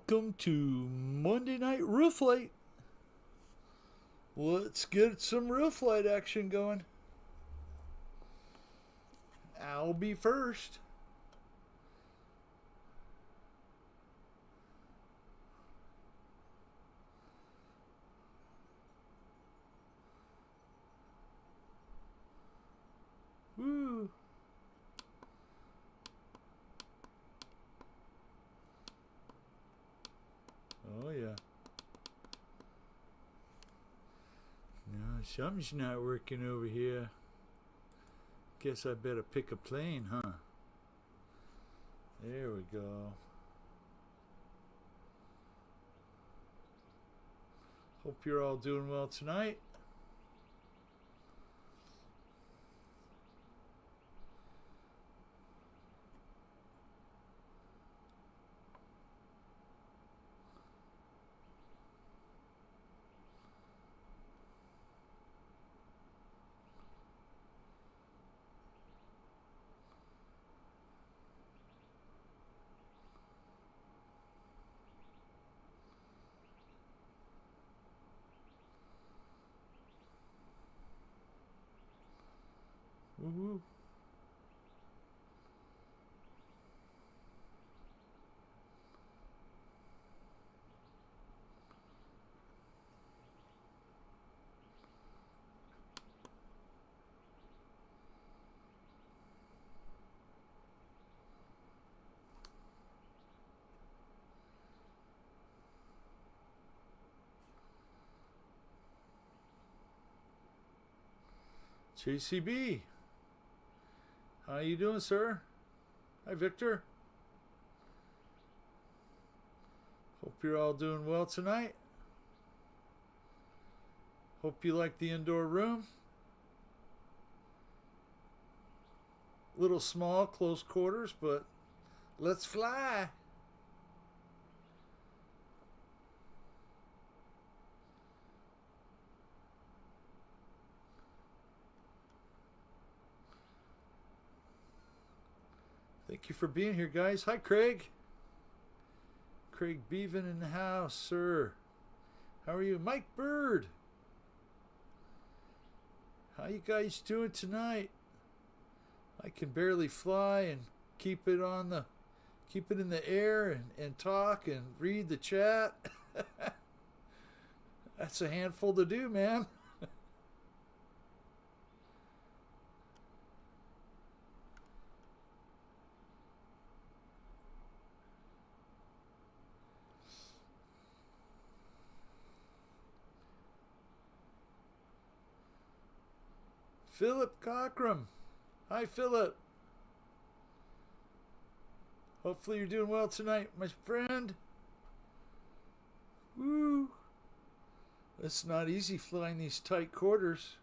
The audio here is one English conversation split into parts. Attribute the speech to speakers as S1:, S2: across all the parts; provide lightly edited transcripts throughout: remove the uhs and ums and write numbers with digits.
S1: Welcome to Monday Night Roof Light. Let's get some roof light action going. I'll be first. Woo. Oh, yeah. No, something's not working over here. Guess I better pick a plane, huh? There we go. Hope you're all doing well tonight. Woo-hoo. JCB, how you doing, sir? Hi, Victor. Hope you're all doing well tonight. Hope you like the indoor room. Little small, close quarters, but let's fly. Thank you for being here, guys. Hi, Craig. Craig Beaven in the house, sir. How are you? Mike Bird. How you guys doing tonight? I can barely fly and keep it in the air and talk and read the chat. That's a handful to do, man. Philip Cockrum. Hi, Philip. Hopefully you're doing well tonight, my friend. Woo. It's not easy flying these tight quarters.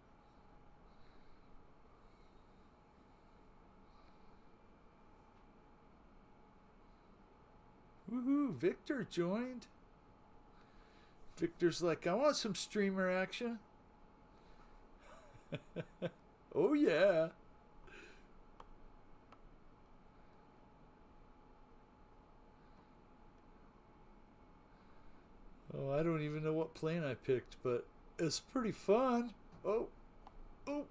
S1: Woohoo, Victor joined. Victor's like, I want some streamer action. Oh, yeah. Oh, I don't even know what plane I picked, but it's pretty fun. Oh, oh.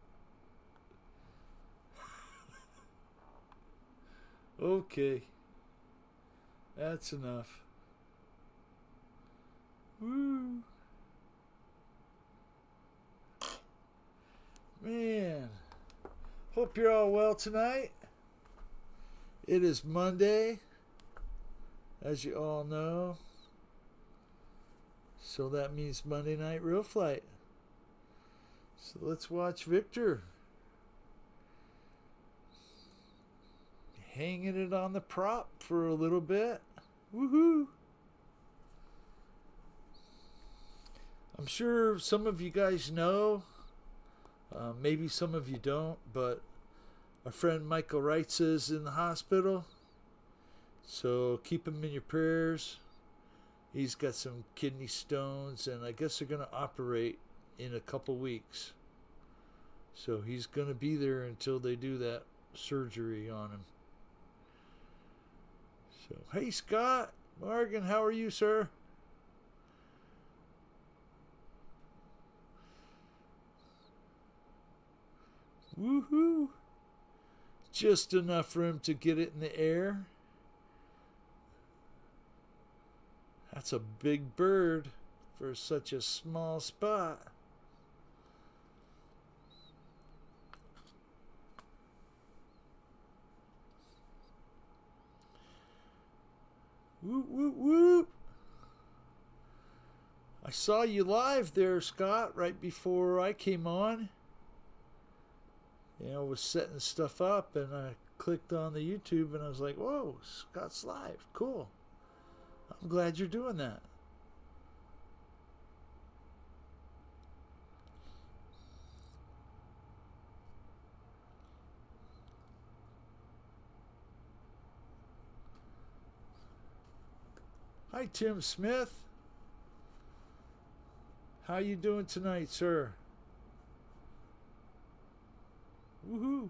S1: Okay. That's enough. Woo. Man. Hope you're all well tonight. It is Monday, as you all know. So that means Monday Night Real Flight. So let's watch Victor hanging it on the prop for a little bit. Woohoo! I'm sure some of you guys know, maybe some of you don't, but our friend Michael Wrights is in the hospital. So keep him in your prayers. He's got some kidney stones, and I guess they're going to operate in a couple weeks. So he's going to be there until they do that surgery on him. So, hey, Scott, Morgan, how are you, sir? Woohoo! Just enough room to get it in the air. That's a big bird for such a small spot. Whoop, whoop, whoop. I saw you live there, Scott, right before I came on. I was setting stuff up and I clicked on the YouTube and I was like, whoa, Scott's live. Cool. I'm glad you're doing that. Hi, Tim Smith. How you doing tonight, sir? Woohoo!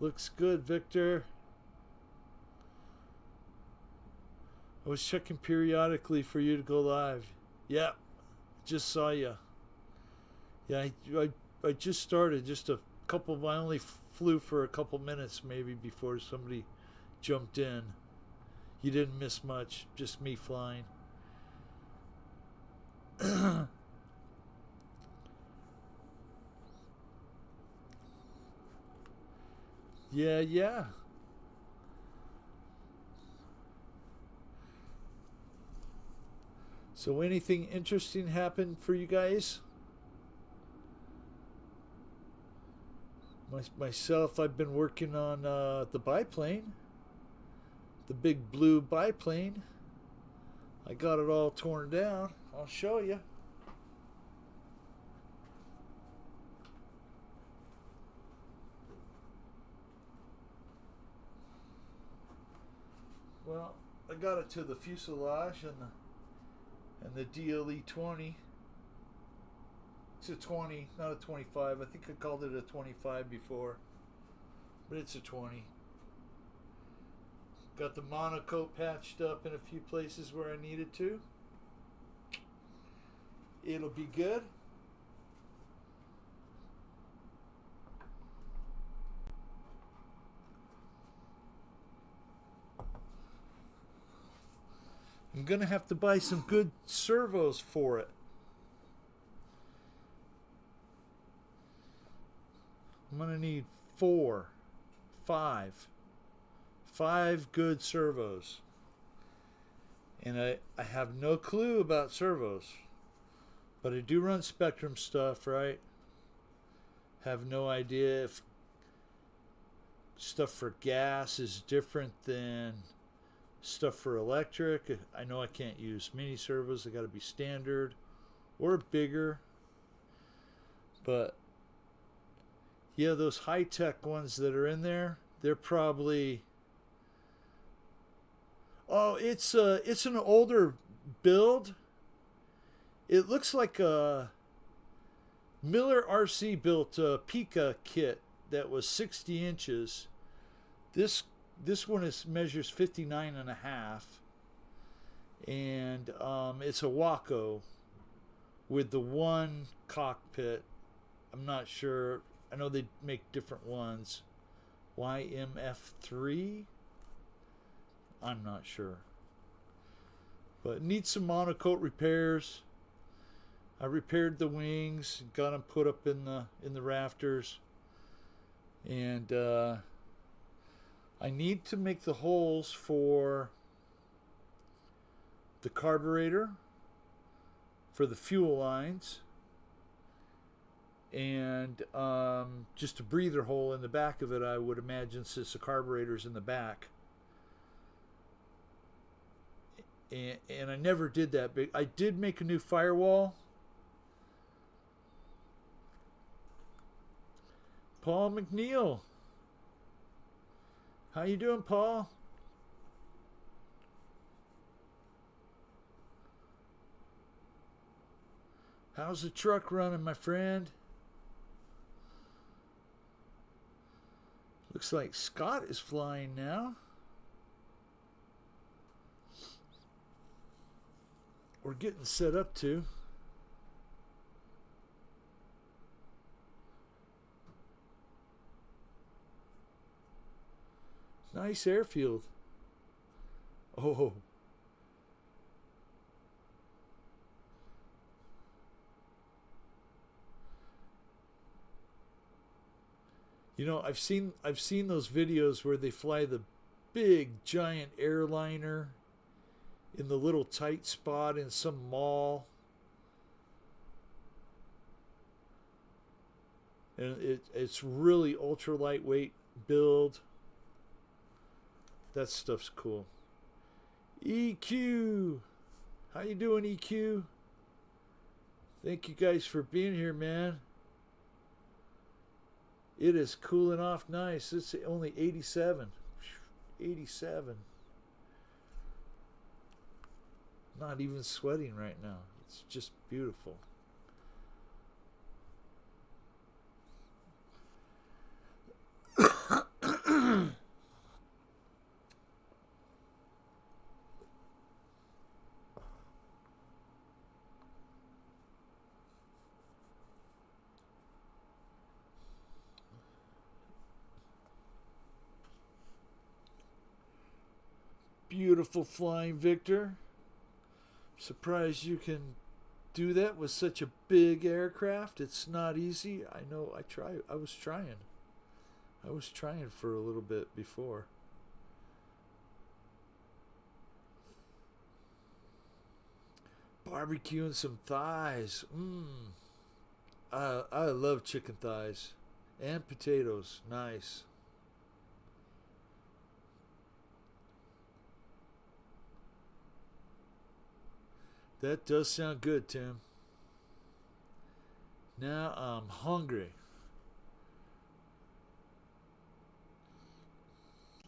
S1: Looks good, Victor. I was checking periodically for you to go live. Yeah, just saw you. Yeah, I just started. Just a couple. I only flew for a couple minutes, maybe, before somebody jumped in. You didn't miss much. Just me flying. Yeah. So anything interesting happened for you guys? Myself, I've been working on the biplane. The big blue biplane. I got it all torn down. I'll show you. Well, I got it to the fuselage and the DLE-20. It's a 20, not a 25. I think I called it a 25 before, but it's a 20. Got the monocoque patched up in a few places where I needed to. It'll be good. I'm gonna have to buy some good servos for it. I'm gonna need 5 good servos. And I have no clue about servos. But I do run Spectrum stuff, right? Have no idea if stuff for gas is different than stuff for electric. I know I can't use mini servos. They got to be standard or bigger. But yeah, those high-tech ones that are in there, they're probably... Oh, it's an older build. It looks like a Miller RC built a Pika kit that was 60 inches. This one measures 59 and a half. And it's a Waco with the one cockpit. I'm not sure. I know they make different ones. YMF3? I'm not sure. But needs some monocoque repairs. I repaired the wings, got them put up in the rafters. And I need to make the holes for the carburetor, for the fuel lines, and just a breather hole in the back of it, I would imagine, since the carburetor's in the back. And I never did that big. I did make a new firewall. Paul McNeil. How you doing, Paul? How's the truck running, my friend? Looks like Scott is flying now. We're getting set up to. Nice airfield. Oh. You know, I've seen those videos where they fly the big giant airliner in the little tight spot in some mall. And it's really ultra lightweight build. That stuff's cool. EQ. How you doing, EQ? Thank you guys for being here, man. It is cooling off nice. It's only 87. 87. Not even sweating right now. It's just beautiful. Beautiful flying, Victor. Surprised you can do that with such a big aircraft. It's not easy. I know. I was trying for a little bit before. Barbecuing some thighs. I love chicken thighs and potatoes. Nice. That does sound good, Tim. Now I'm hungry.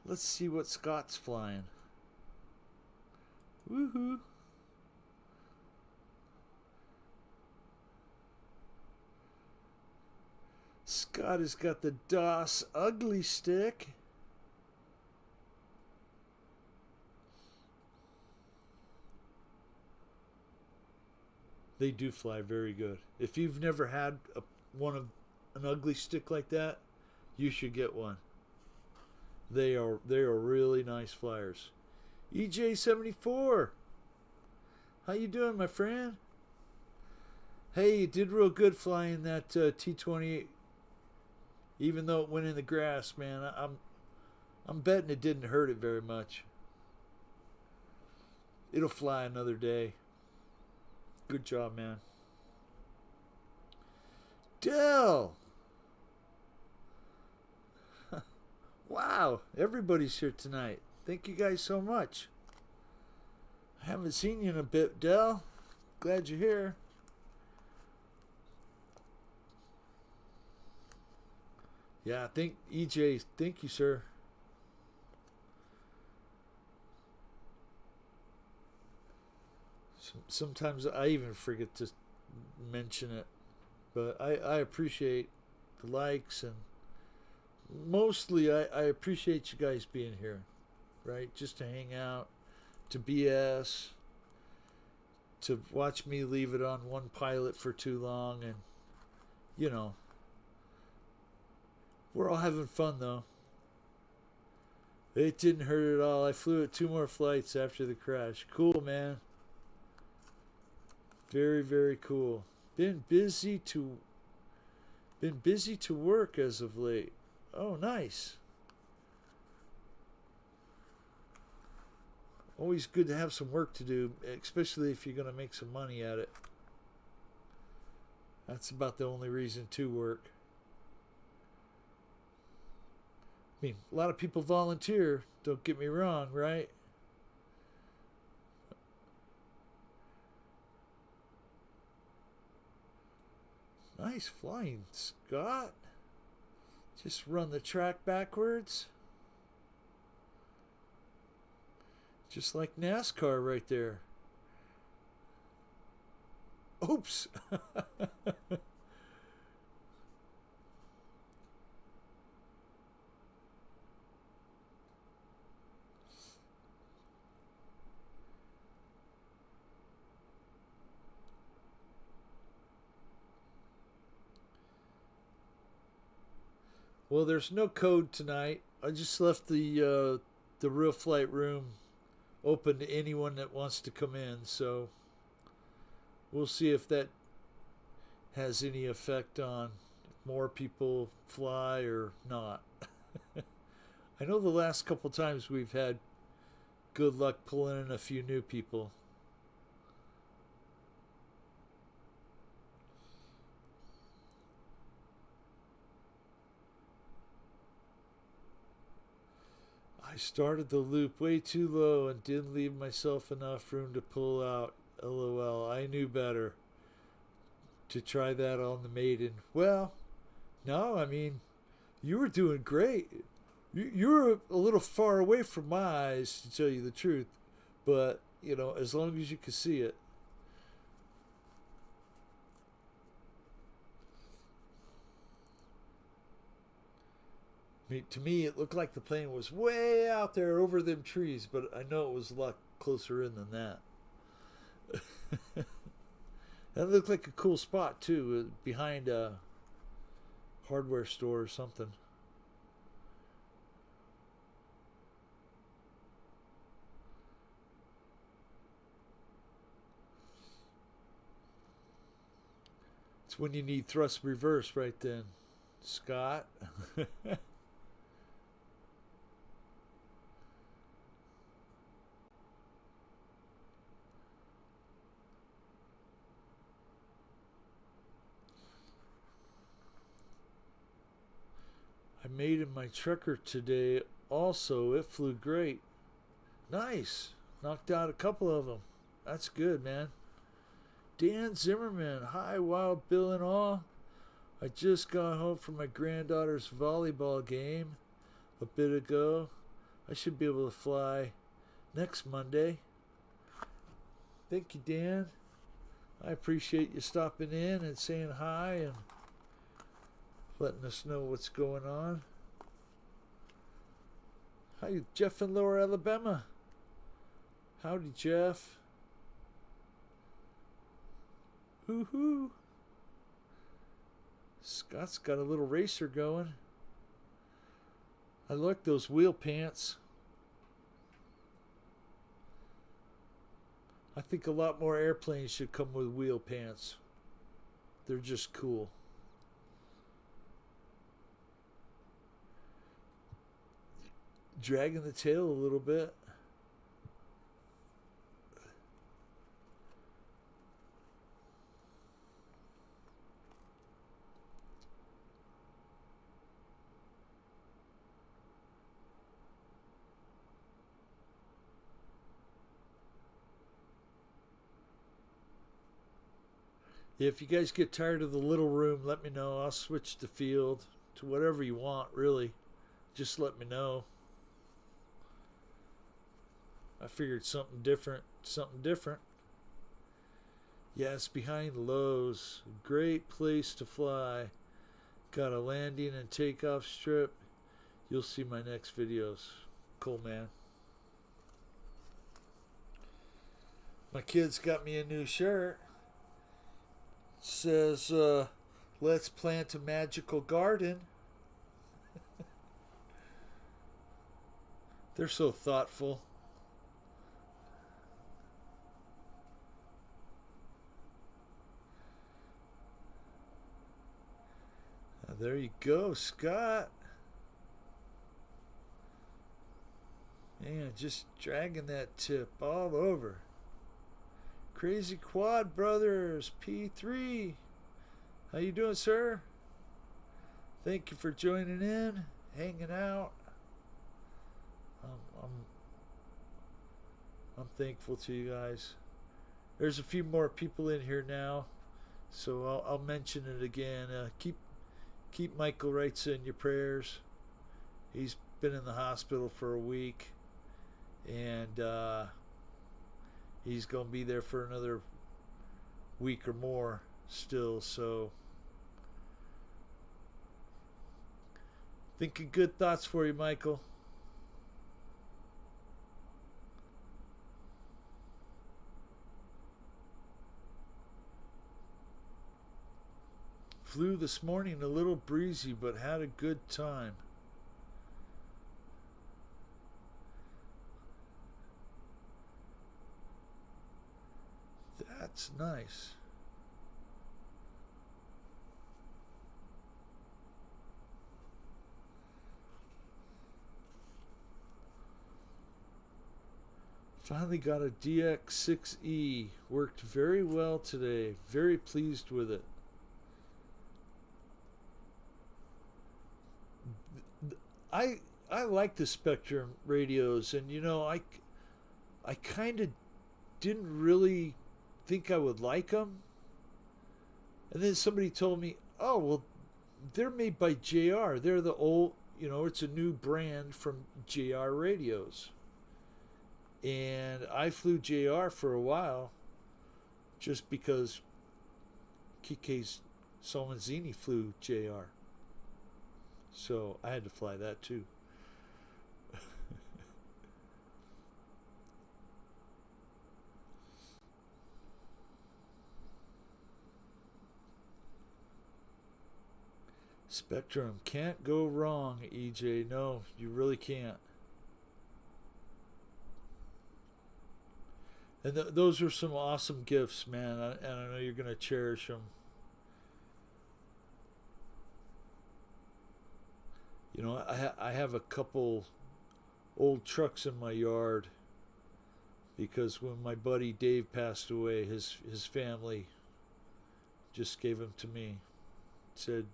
S1: Let's see what Scott's flying. Woohoo! Scott has got the DOS Ugly Stick. They do fly very good. If you've never had an ugly stick like that, you should get one. They are really nice flyers. EJ74, how you doing, my friend? Hey, you did real good flying that T-28. Even though it went in the grass, man, I'm betting it didn't hurt it very much. It'll fly another day. Good job, man. Dell! Wow, everybody's here tonight. Thank you guys so much. I haven't seen you in a bit, Dell. Glad you're here. Yeah, EJ, thank you, sir. Sometimes I even forget to mention it, but I appreciate the likes, and mostly I appreciate you guys being here, right? Just to hang out, to BS, to watch me leave it on one pilot for too long, and you know, we're all having fun though. It didn't hurt at all. I flew it 2 more flights after the crash. Cool, man. Very, very cool. Been busy to work as of late. Oh, nice. Always good to have some work to do, especially if you're going to make some money at it. That's about the only reason to work. I mean, a lot of people volunteer, don't get me wrong, right? Nice flying, Scott. Just run the track backwards. Just like NASCAR right there. Oops. Well, there's no code tonight. I just left the real flight room open to anyone that wants to come in. So we'll see if that has any effect on if more people fly or not. I know the last couple times we've had good luck pulling in a few new people. I started the loop way too low and didn't leave myself enough room to pull out. LOL. I knew better to try that on the maiden. Well, no, I mean, you were doing great. You were a little far away from my eyes, to tell you the truth. But, you know, as long as you could see it. I mean, to me, it looked like the plane was way out there over them trees, but I know it was a lot closer in than that. That looked like a cool spot, too, behind a hardware store or something. It's when you need thrust reverse right then, Scott. I made in my trucker today also. It flew great. Nice. Knocked out a couple of them. That's good, man. Dan Zimmerman. Hi, Wild Bill and all. I just got home from my granddaughter's volleyball game a bit ago. I should be able to fly next Monday. Thank you, Dan. I appreciate you stopping in and saying hi and letting us know what's going on. Hi, Jeff in Lower Alabama. Howdy, Jeff. Woohoo. Scott's got a little racer going. I like those wheel pants. I think a lot more airplanes should come with wheel pants. They're just cool. Dragging the tail a little bit. If you guys get tired of the little room, let me know. I'll switch the field to whatever you want, really. Just let me know. I figured something different. Something different. Yes, behind Lowe's. Great place to fly. Got a landing and takeoff strip. You'll see my next videos. Cool, man. My kids got me a new shirt. It says, let's plant a magical garden. They're so thoughtful. There you go, Scott. Man, just dragging that tip all over. Crazy Quad Brothers, P3. How you doing, sir? Thank you for joining in, hanging out. I'm thankful to you guys. There's a few more people in here now, so I'll mention it again. Keep Michael Reitza in your prayers. He's been in the hospital for a week, and he's going to be there for another week or more still. So, thinking good thoughts for you, Michael. Flew this morning a little breezy, but had a good time. That's nice. Finally got a DX6E. Worked very well today. Very pleased with it. I like the Spectrum radios, and I kind of didn't really think I would like them. And then somebody told me, "Oh, well, they're made by JR. They're the old, it's a new brand from JR radios." And I flew JR for a while just because Kike Solmanzini flew JR. So I had to fly that too. Spectrum, can't go wrong, EJ. No, you really can't. And those are some awesome gifts, man. And I know you're going to cherish them. I have a couple old trucks in my yard because when my buddy Dave passed away, his family just gave them to me. Said,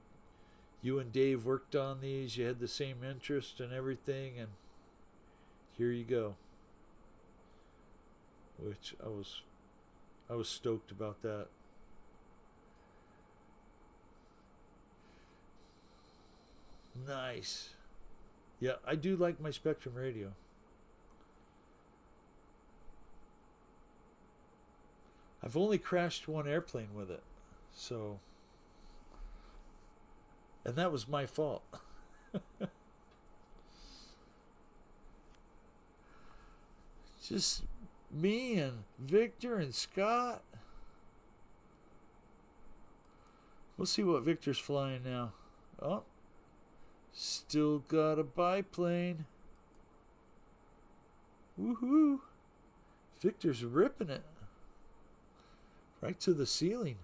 S1: "You and Dave worked on these. You had the same interest and everything, and here you go." Which I was stoked about that. Nice. Yeah, I do like my Spectrum radio. I've only crashed one airplane with it. So, and that was my fault. Just me and Victor and Scott. We'll see what Victor's flying now. Oh, still got a biplane. Woohoo! Victor's ripping it. Right to the ceiling.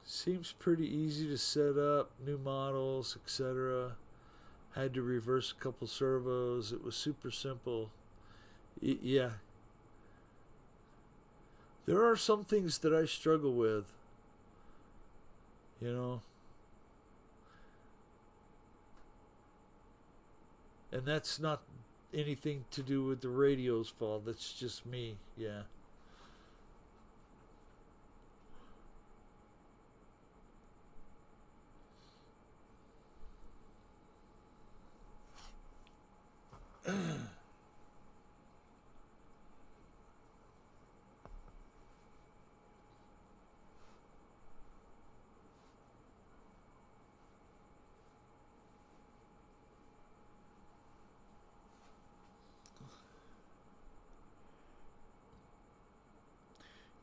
S1: Seems pretty easy to set up, new models, etc. Had to reverse a couple servos. It was super simple. Yeah. There are some things that I struggle with. And that's not anything to do with the radio's fault. That's just me. Yeah.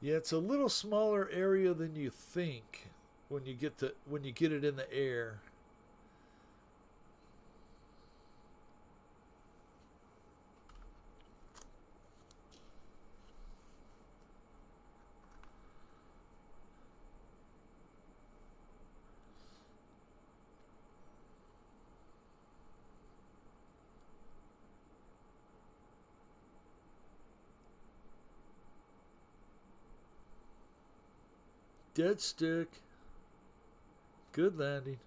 S1: Yeah, it's a little smaller area than you think when you get it in the air. Dead stick. Good landing.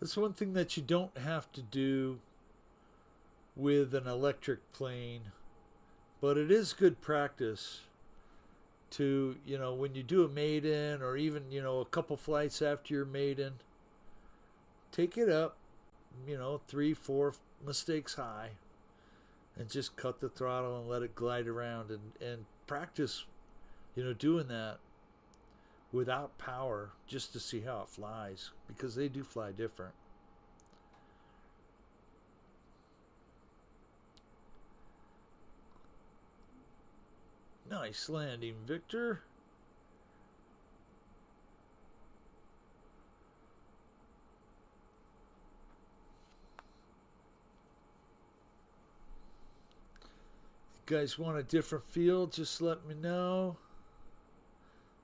S1: That's one thing that you don't have to do with an electric plane, but it is good practice to, when you do a maiden or even, a couple flights after your maiden, take it up, 3, 4 mistakes high, and just cut the throttle and let it glide around and practice, doing that. without power just to see how it flies, because they do fly different. Nice landing, Victor. If you guys want a different field, just let me know.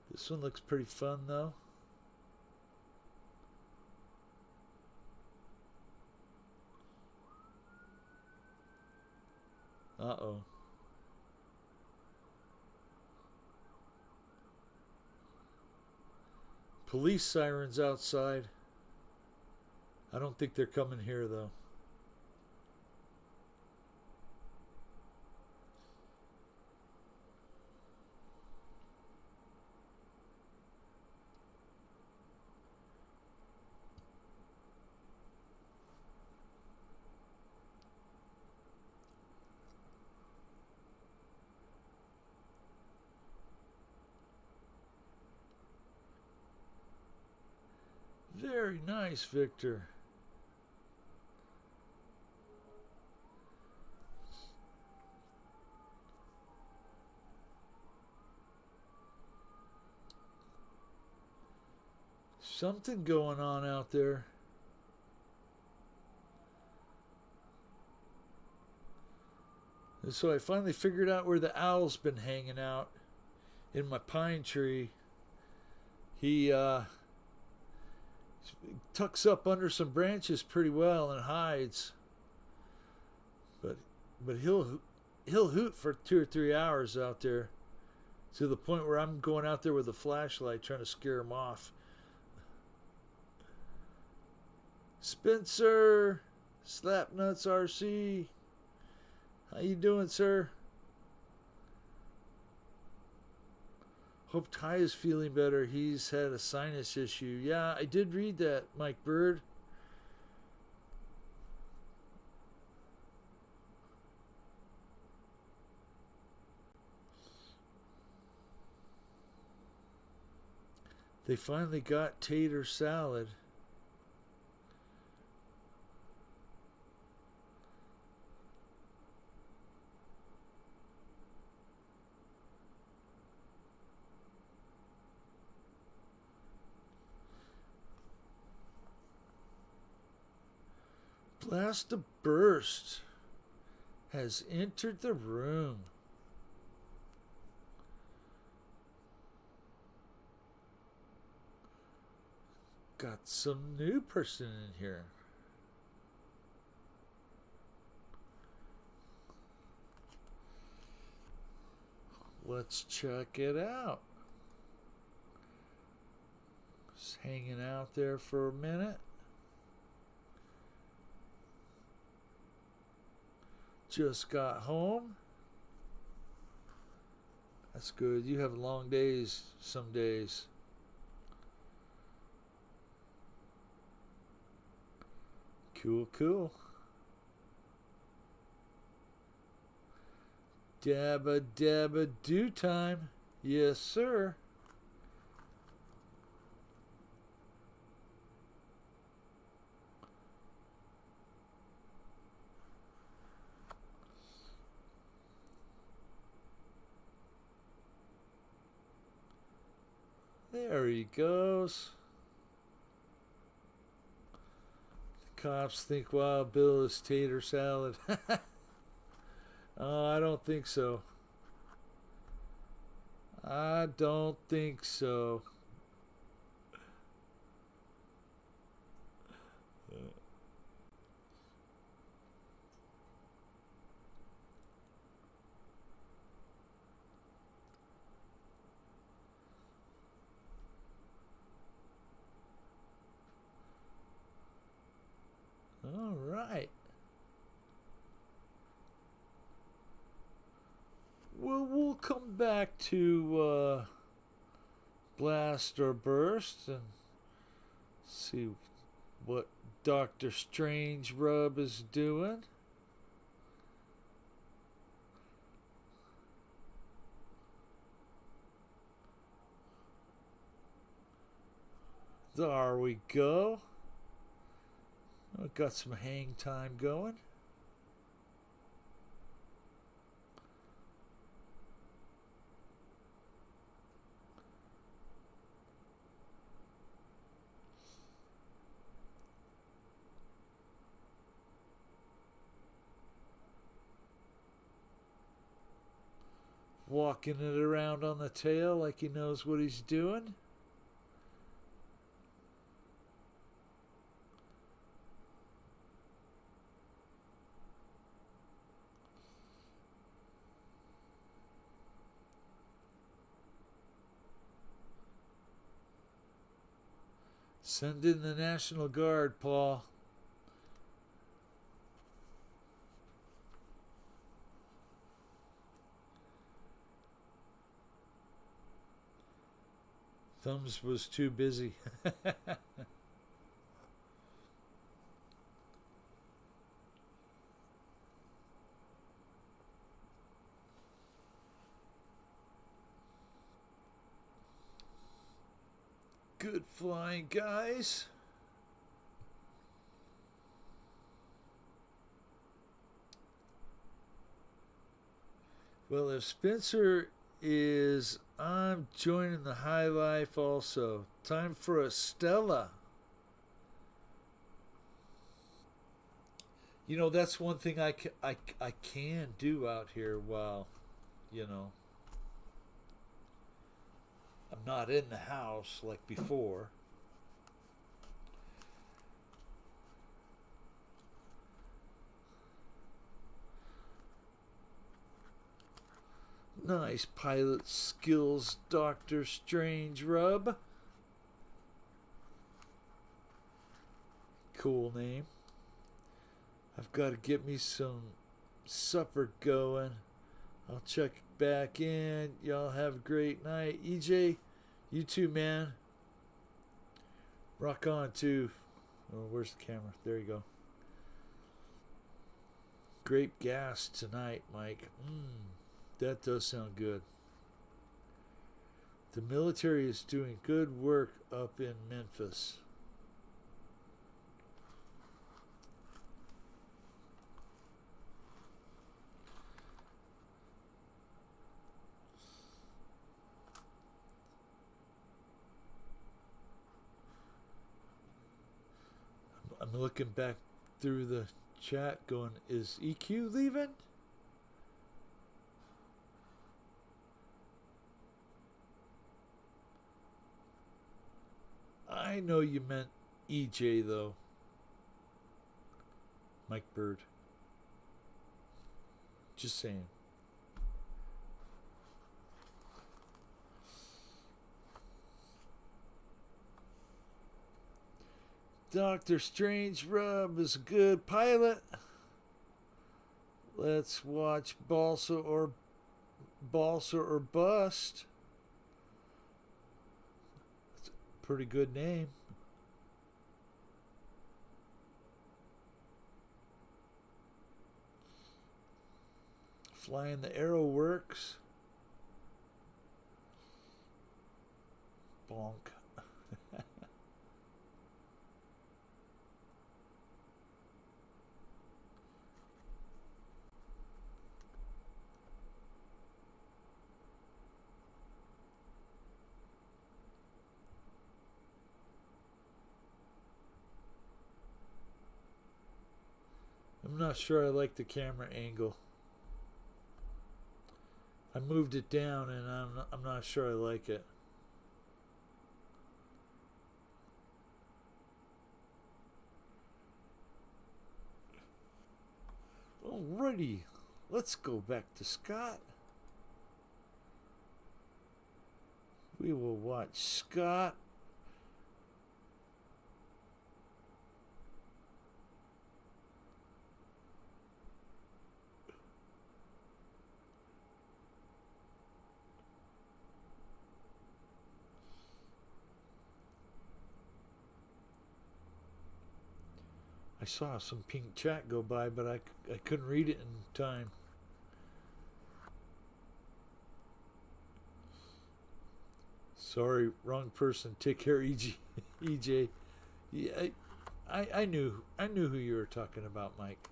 S1: This one looks pretty fun though. Uh-oh. Police sirens outside. I don't think they're coming here though. Very nice, Victor. Something going on out there. And so I finally figured out where the owl's been hanging out in my pine tree. He tucks up under some branches pretty well and hides. But he'll hoot for 2 or 3 hours out there, to the point where I'm going out there with a flashlight trying to scare him off. Spencer, Slapnuts RC, how you doing, sir? Hope Ty is feeling better. He's had a sinus issue. Yeah, I did read that, Mike Bird. They finally got tater salad. Blast to Burst has entered the room. Got some new person in here. Let's check it out. Just hanging out there for a minute. Just got home. That's good. You have long days some days. Cool, cool. Dabba dabba do time. Yes, sir. There he goes. The cops think Wild Bill is tater salad. Oh, I don't think so. I don't think so. All right. Well, we'll come back to Blast or Burst and see what Dr. Strange Rub is doing. There we go. I've got some hang time going. Walking it around on the tail like he knows what he's doing. Send in the National Guard, Paul. Thumbs was too busy. Good flying, guys. Well, if Spencer is, I'm joining the high life also. Time for a Stella. You know, that's one thing I can do out here while, you know, I'm not in the house like before. Nice pilot skills, Dr. Strange Rub. Cool name. I've got to get me some supper going. I'll check back in. Y'all have a great night. EJ, you too, man. Rock on, too. Oh, where's the camera? There you go. Grape gas tonight, Mike. That does sound good. The military is doing good work up in Memphis. I'm looking back through the chat going, is EQ leaving? I know you meant EJ though. Mike Bird. Just saying. Dr. Strange Rub is a good pilot. Let's watch Balsa or Bust. That's a pretty good name. Flying the Arrow Works. Bonk. I'm not sure I like the camera angle. I moved it down and I'm not sure I like it. Alrighty, let's go back to Scott. We will watch Scott. I saw some pink chat go by, but I couldn't read it in time. Sorry, wrong person. Take care, EG, EJ. Yeah, I knew who you were talking about, Mike.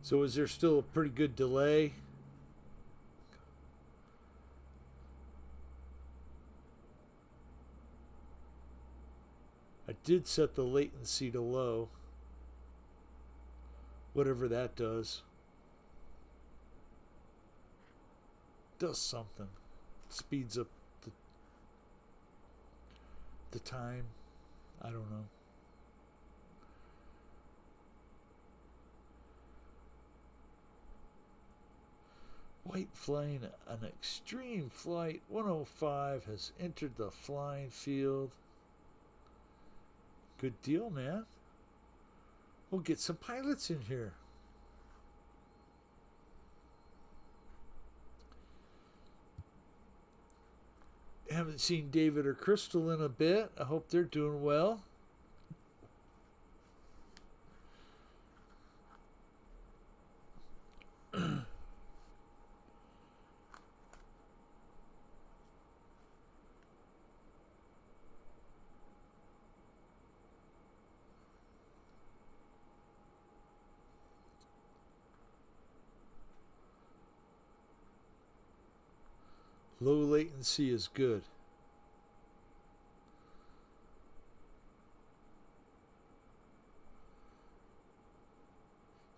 S1: So is there still a pretty good delay? I did set the latency to low, whatever that does. Does something. Speeds up the time. I don't know. White flying an extreme flight 105 has entered the flying field. Good deal, man. We'll get some pilots in here. Haven't seen David or Crystal in a bit. I hope they're doing well. Low latency is good.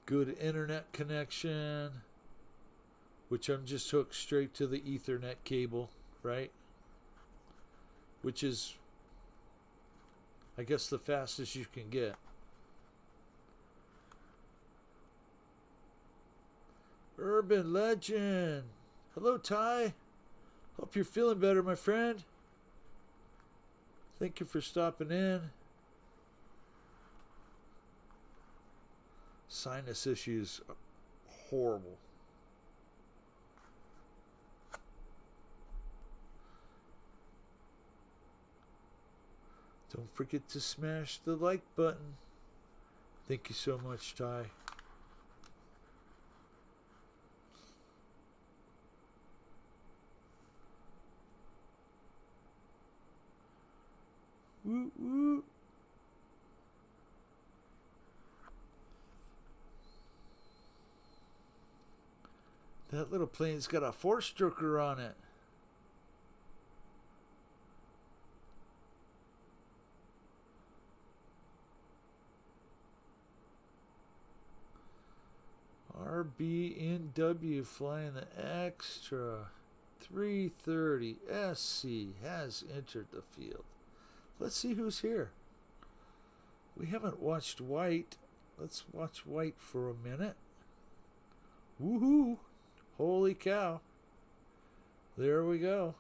S1: Good internet connection, which I'm just hooked straight to the Ethernet cable, right? Which is, I guess, the fastest you can get. Urban Legend. Hello, Ty. Hope you're feeling better, my friend. Thank you for stopping in. Sinus issues, horrible. Don't forget to smash the like button. Thank you so much, Ty. Woo woo. That little plane's got a four-stroker on it. RBNW flying the extra 330 SC has entered the field. Let's see who's here. We haven't watched White. Let's watch White for a minute. Woohoo! Holy cow. There we go.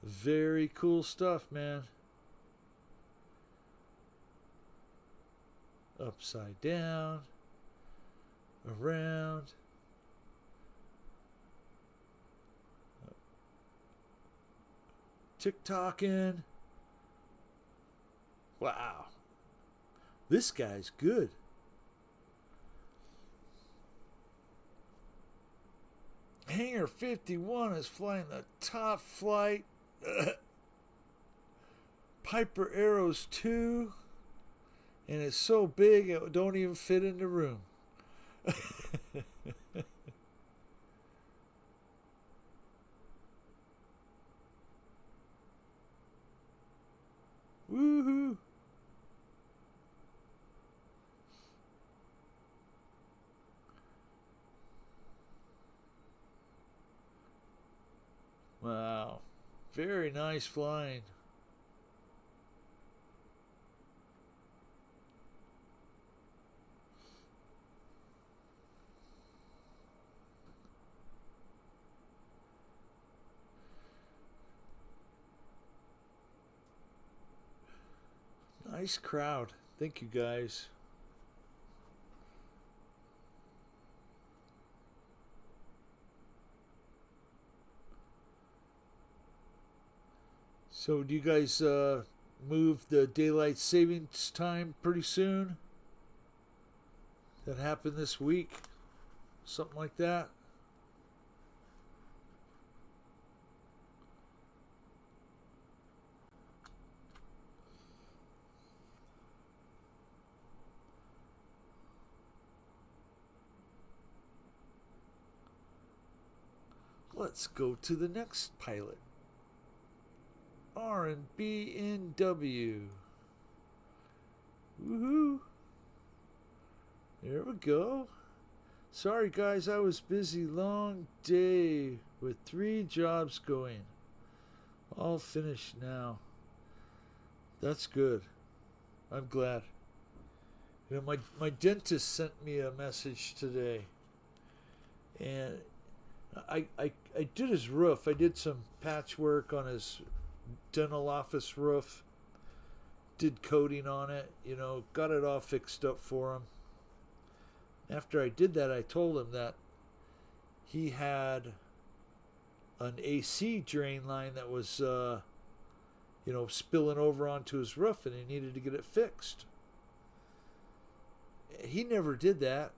S1: Very cool stuff, man. Upside down. Around. Tick-tocking. Wow. This guy's good. Hangar 51 is flying the top flight. Piper Arrows 2. And it's so big it don't even fit in the room. Woohoo! Wow. Very nice flying. Nice crowd. Thank you, guys. So, do you guys move the daylight savings time pretty soon? That happened this week? Something like that? Let's go to the next pilot. R&B-N-W. Woohoo! There we go. Sorry guys, I was busy. Long day with 3 jobs going. All finished now. That's good. I'm glad. You know, my dentist sent me a message today. And I did his roof. I did some patchwork on his dental office roof. Did coating on it, you know, got it all fixed up for him. After I did that, I told him that he had an AC drain line that was, spilling over onto his roof and he needed to get it fixed. He never did that.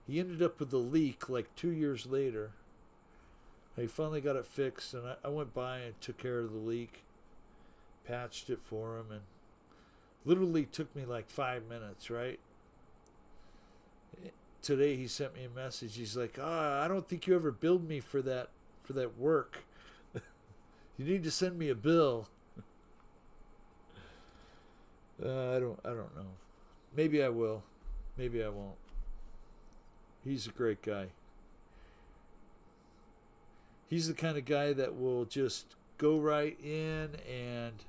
S1: He ended up with a leak like 2 years later. He finally got it fixed, and I went by and took care of the leak, patched it for him, and literally took me like 5 minutes, right? Today he sent me a message. He's like, I don't think you ever billed me for that work. You need to send me a bill. I don't know. Maybe I will. Maybe I won't. He's a great guy. He's the kind of guy that will just go right in and,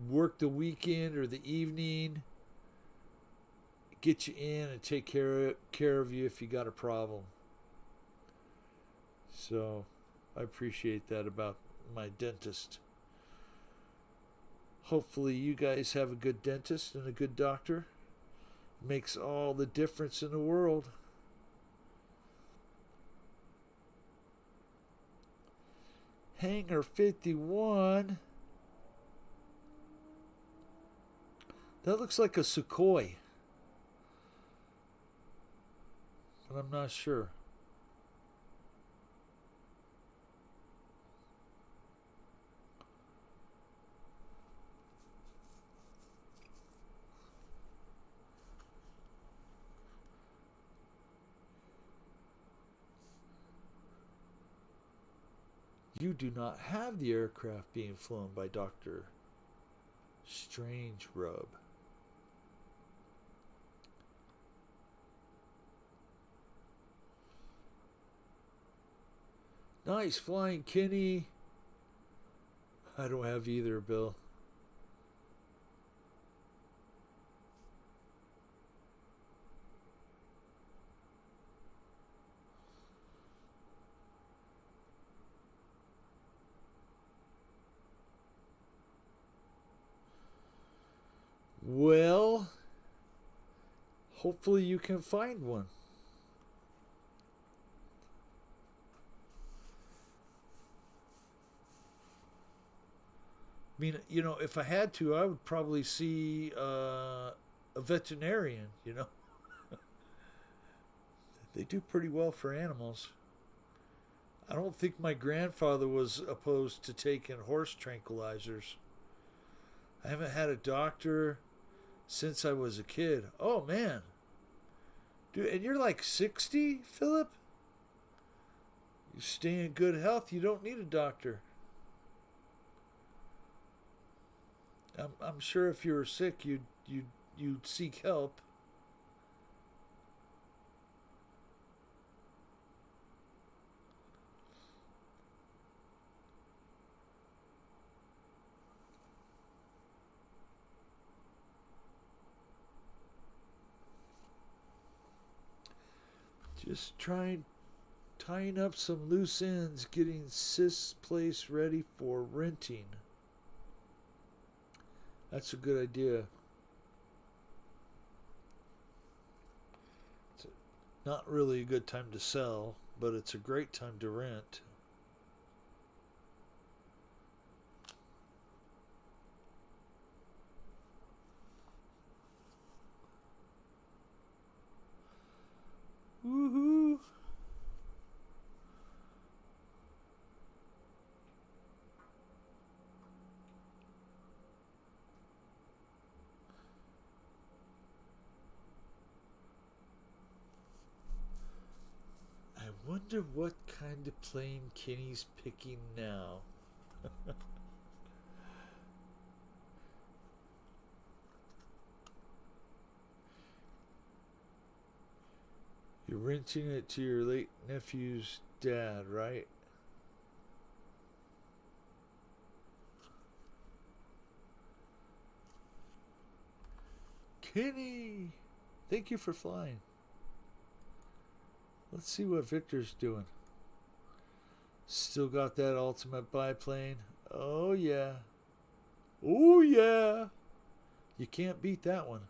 S1: work the weekend or the evening, get you in and take care of you if you got a problem. So I appreciate that about my dentist. Hopefully you guys have a good dentist and a good doctor. It makes all the difference in the world. Hangar 51. That looks like a Sukhoi, but I'm not sure. You do not have the aircraft being flown by Dr. Strange Rub. Nice flying, Kenny. I don't have either, Bill. Well, hopefully you can find one. I mean, if I had to, I would probably see a veterinarian, They do pretty well for animals. I don't think my grandfather was opposed to taking horse tranquilizers. I haven't had a doctor since I was a kid. Oh, man. Dude, and you're like 60, Philip? You stay in good health. You don't need a doctor. I'm sure if you were sick, you'd seek help. Just tying up some loose ends, getting Sis place ready for renting. That's a good idea. It's not really a good time to sell, but it's a great time to rent. Wonder what kind of plane Kenny's picking now. You're renting it to your late nephew's dad, right? Kenny! Thank you for flying. Let's see what Victor's doing. Still got that ultimate biplane. Oh, yeah. Oh, yeah. You can't beat that one.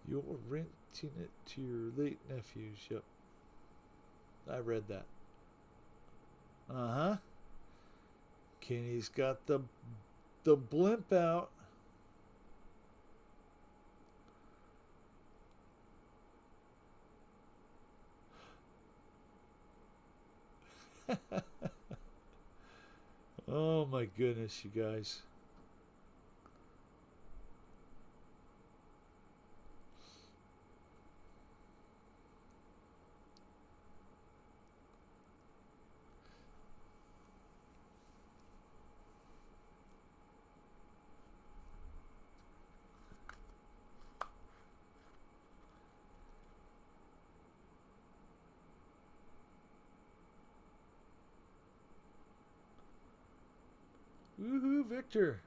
S1: You're renting it to your late nephews. Yep. I read that. Uh-huh. Kenny's got the blimp out. Oh my goodness, you guys. Woohoo, Victor.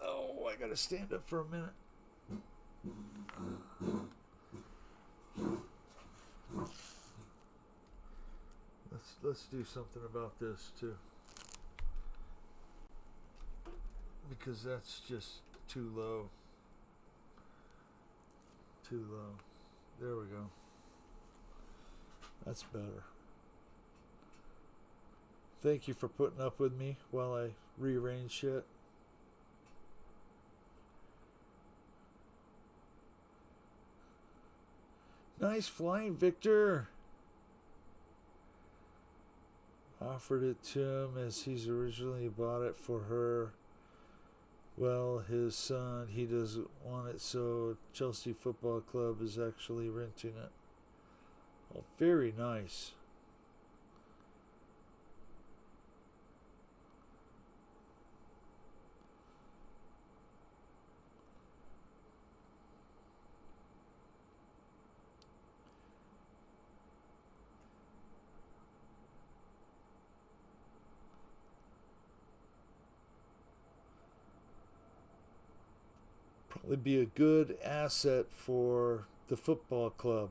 S1: Oh, I gotta stand up for a minute. Let's do something about this too. Because that's just too low. Too low. There we go. That's better. Thank you for putting up with me while I rearrange shit. Nice flying, Victor. Offered it to him as he's originally bought it for her. Well, his son, he doesn't want it, so Chelsea Football Club is actually renting it. Oh, very nice. Probably be a good asset for the football club.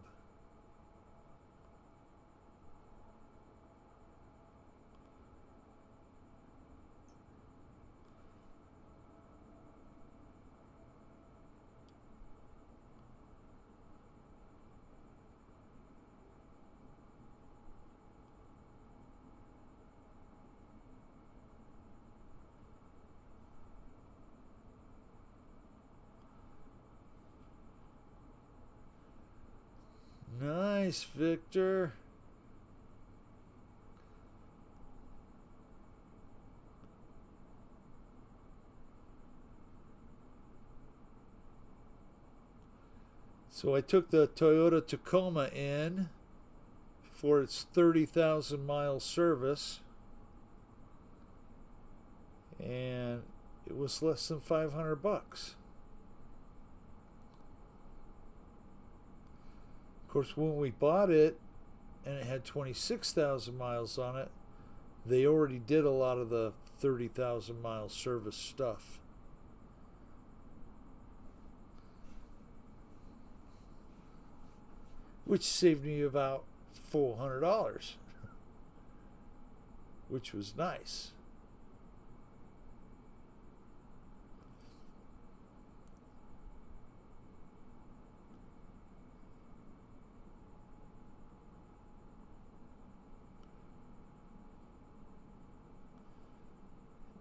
S1: Nice, Victor. So I took the Toyota Tacoma in for its 30,000 mile service, and it was less than $500. Of course, when we bought it and it had 26,000 miles on it, they already did a lot of the 30,000 mile service stuff. Which saved me about $400, which was nice.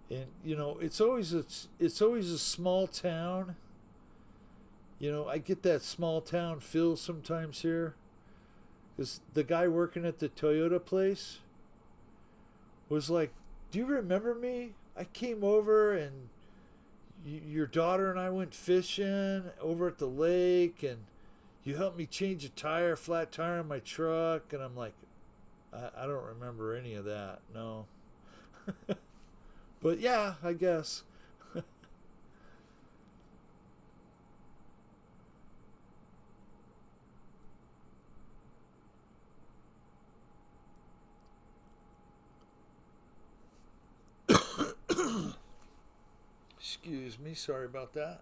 S1: And you know, it's always a small town. You know, I get that small town feel sometimes here. Because the guy working at the Toyota place was like, "Do you remember me? I came over and your daughter and I went fishing over at the lake, and you helped me change a flat tire in my truck." And I'm like, I don't remember any of that, no. But yeah, I guess. Excuse me, sorry about that.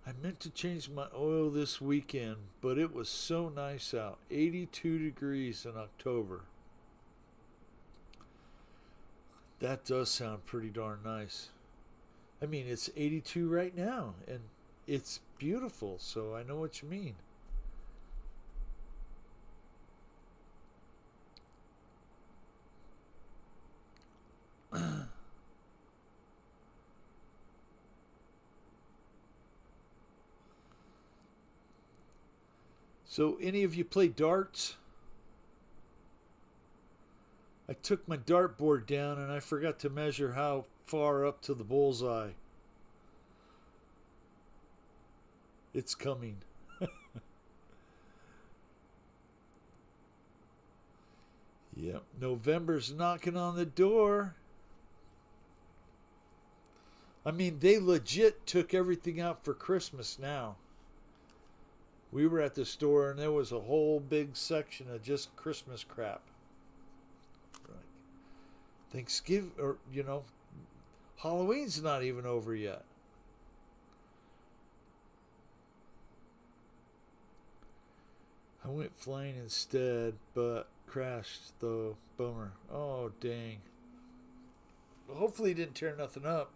S1: I meant to change my oil this weekend, but it was so nice out. 82 degrees in October. That does sound pretty darn nice. I mean, it's 82 right now, and it's beautiful, so I know what you mean. So, any of you play darts? I took my dartboard down and I forgot to measure how far up to the bullseye. It's coming. Yep, November's knocking on the door. I mean, they legit took everything out for Christmas now. We were at the store and there was a whole big section of just Christmas crap. Thanksgiving, or, Halloween's not even over yet. I went flying instead, but crashed though. Bummer. Oh, dang. Well, hopefully he didn't tear nothing up.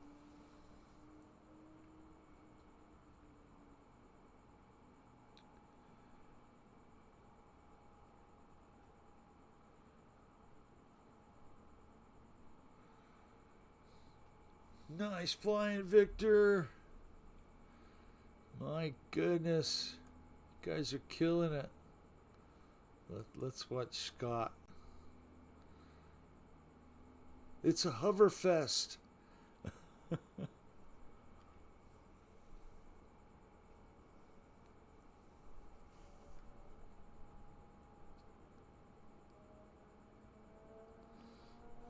S1: Nice flying, Victor. My goodness. You guys are killing it. Let's watch Scott. It's a hoverfest.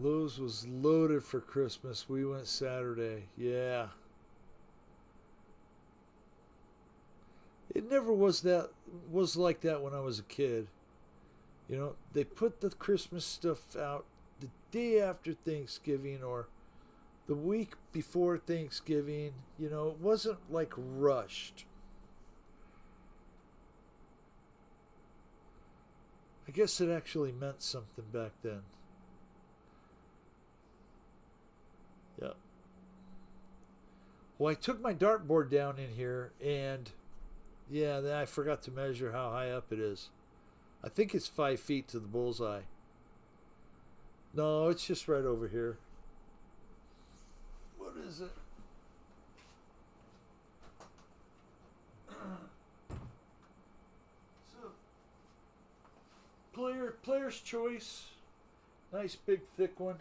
S1: Lowe's was loaded for Christmas. We went Saturday. Yeah. It never was like that when I was a kid. They put the Christmas stuff out the day after Thanksgiving or the week before Thanksgiving. It wasn't like rushed. I guess it actually meant something back then. Yep. Well, I took my dartboard down in here, and yeah, then I forgot to measure how high up it is. I think it's 5 feet to the bullseye. No, it's just right over here. What is it? So, player's choice. Nice big thick one.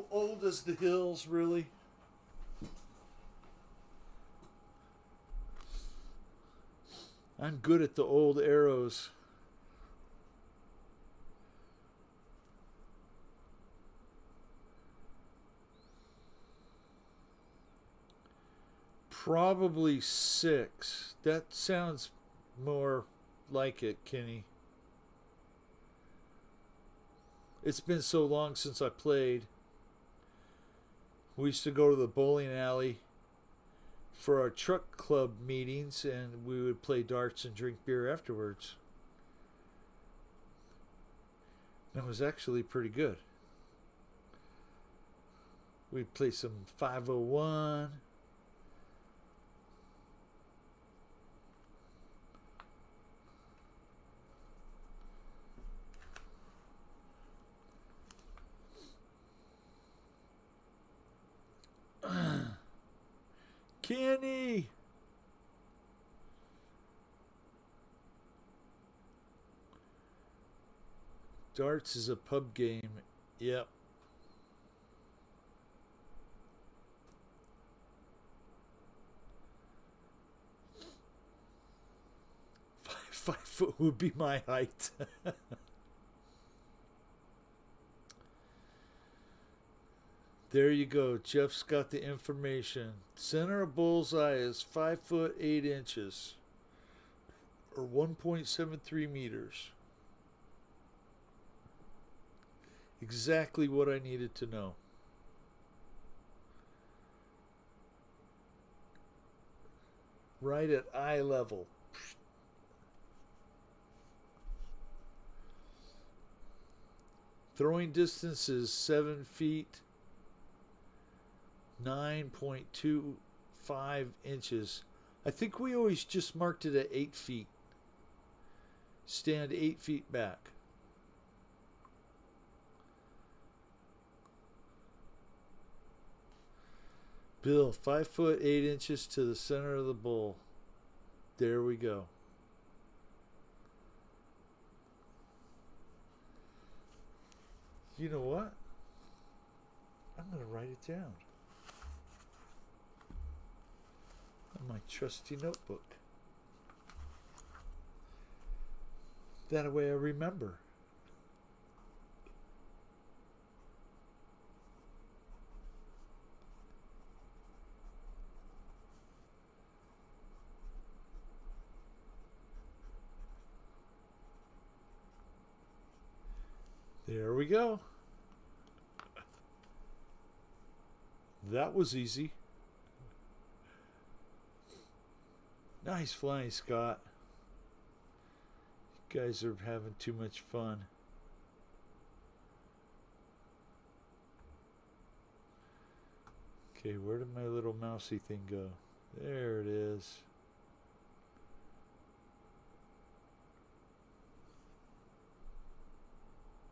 S1: Old as the hills, really. I'm good at the old arrows. Probably 6. That sounds more like it, Kenny. It's been so long since I played. We used to go to the bowling alley for our truck club meetings, and we would play darts and drink beer afterwards. That was actually pretty good. We'd play some 501. Kenny! Darts is a pub game. Yep. Five foot would be my height. There you go. Jeff's got the information. Center of bullseye is 5 foot 8 inches, or 1.73 meters. Exactly what I needed to know. Right at eye level. Throwing distance is 7 feet, 9.25 inches. I think we always just marked it at 8 feet. Stand 8 feet back. Bill, 5 foot 8 inches to the center of the bull. There we go. You know what? I'm going to write it down on my trusty notebook. That way I remember. There we go. That was easy. Nice flying, Scott. You guys are having too much fun. Okay, where did my little mousy thing go? There it is.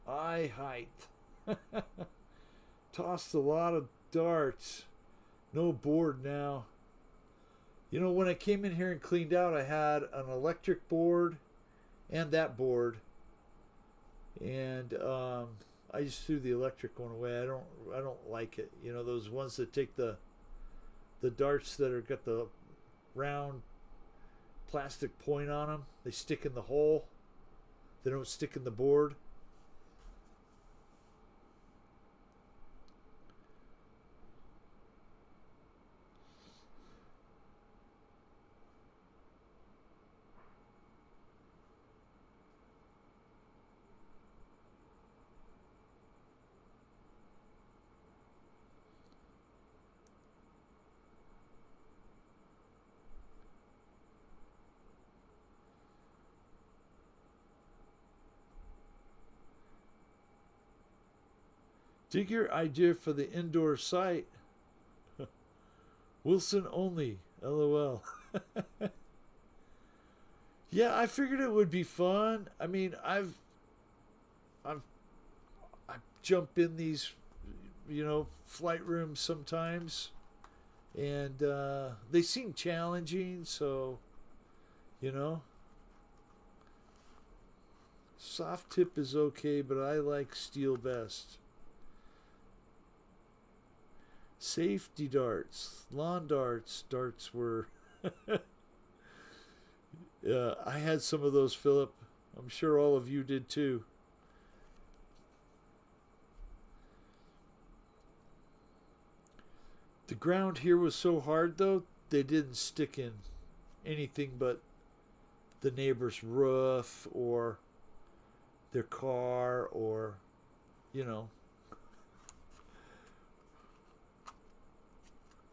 S1: Eye height. Tossed a lot of darts. No board now. You know, when I came in here and cleaned out, I had an electric board and that board. And I just threw the electric one away. I don't like it. You know, those ones that take the darts that are got the round plastic point on them. They stick in the hole. They don't stick in the board. Dig your idea for the indoor site. Wilson only. LOL. Yeah, I figured it would be fun. I mean, I jump in these, you know, flight rooms sometimes, and they seem challenging. So, you know, soft tip is okay, but I like steel best. Safety darts, lawn darts. Darts were. I had some of those, Philip. I'm sure all of you did too. The ground here was so hard, though, they didn't stick in anything but the neighbor's roof or their car or, you know.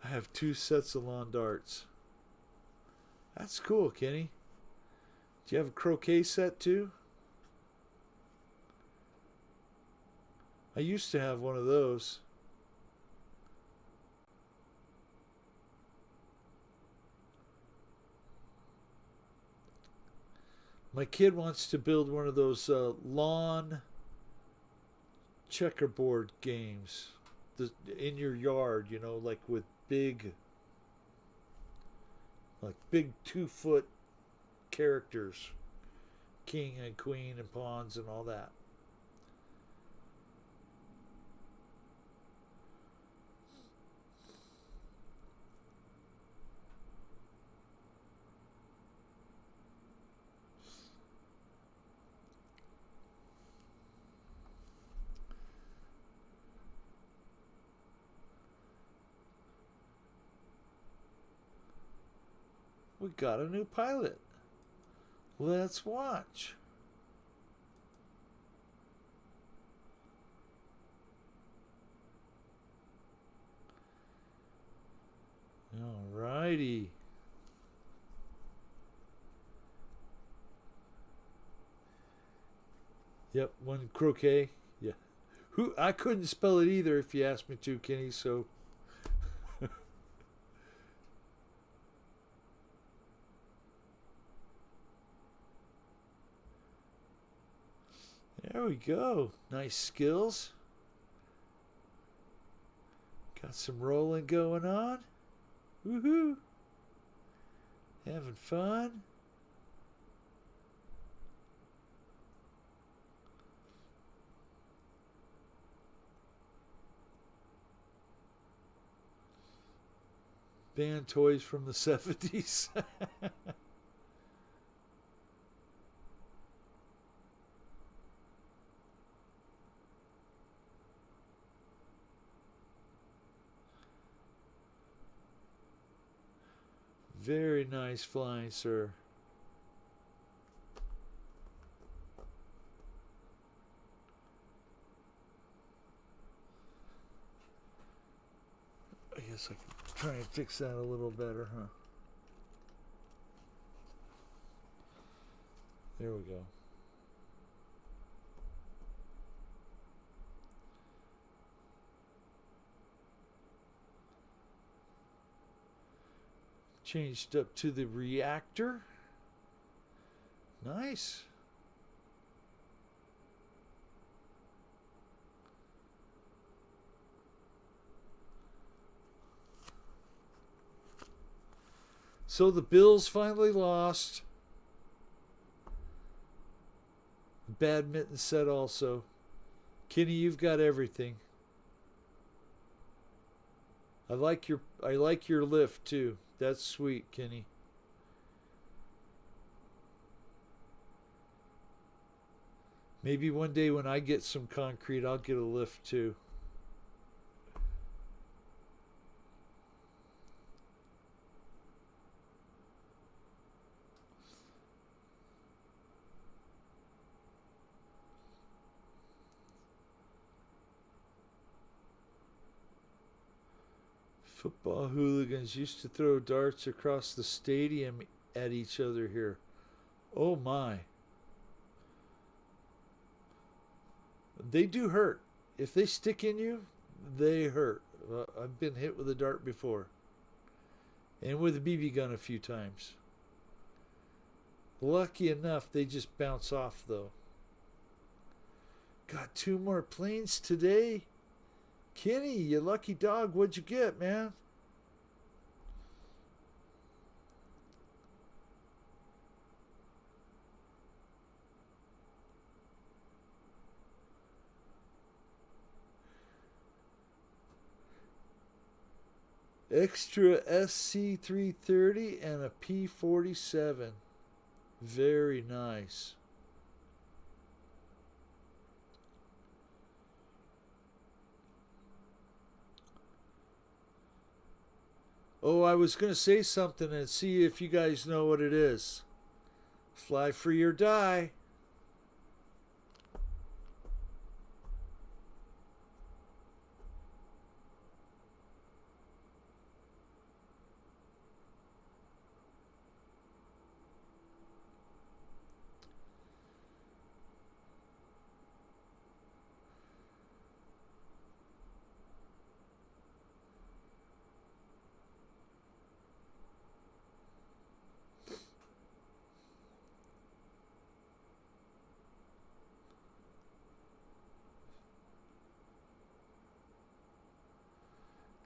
S1: I have 2 sets of lawn darts. That's cool, Kenny. Do you have a croquet set too? I used to have one of those. My kid wants to build one of those lawn checkerboard games in your yard, you know, like with big like big 2 foot characters, king and queen and pawns and all that. We got a new pilot. Let's watch. Alrighty. Yep, one croquet. Yeah. Who I couldn't spell it either if you asked me to, Kenny, so there we go. Nice skills. Got some rolling going on. Woohoo. Having fun. Band toys from the 70s. Very nice flying, sir. I guess I can try and fix that a little better, huh? There we go. Changed up to the reactor. Nice. So the Bills finally lost. Badminton set also. Kenny, you've got everything. I like your lift too. That's sweet, Kenny. Maybe one day when I get some concrete, I'll get a lift too. Football hooligans used to throw darts across the stadium at each other here. Oh my. They do hurt. If they stick in you, they hurt. I've been hit with a dart before. And with a BB gun a few times. Lucky enough, they just bounce off though. Got 2 more planes today. Kenny, you lucky dog, what'd you get, man? Extra SC-330 and a P-47. Very nice. Oh, I was going to say something and see if you guys know what it is. Fly free or die.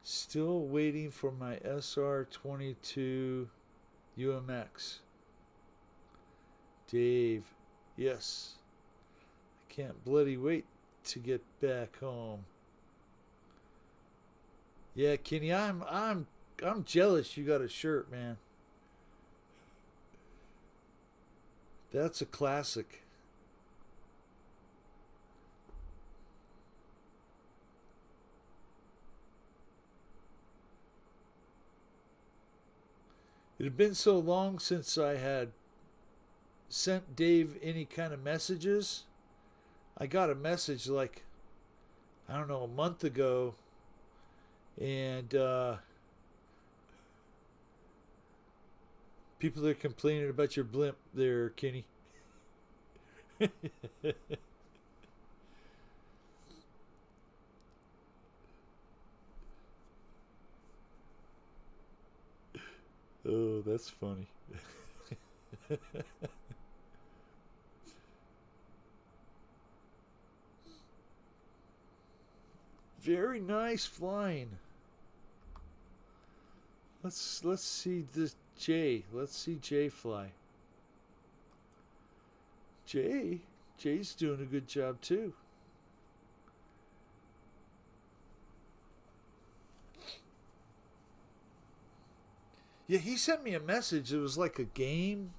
S1: Still waiting for my SR-22 UMX. Dave. Yes. I can't bloody wait to get back home. Yeah, Kenny, I'm jealous you got a shirt, man. That's a classic. It had been so long since I had sent Dave any kind of messages. I got a message like, I don't know, a month ago, and people are complaining about your blimp there, Kenny. Oh, that's funny. Very nice flying. Let's see this Jay. Let's see Jay fly. Jay's doing a good job too. Yeah, he sent me a message. It was like a game.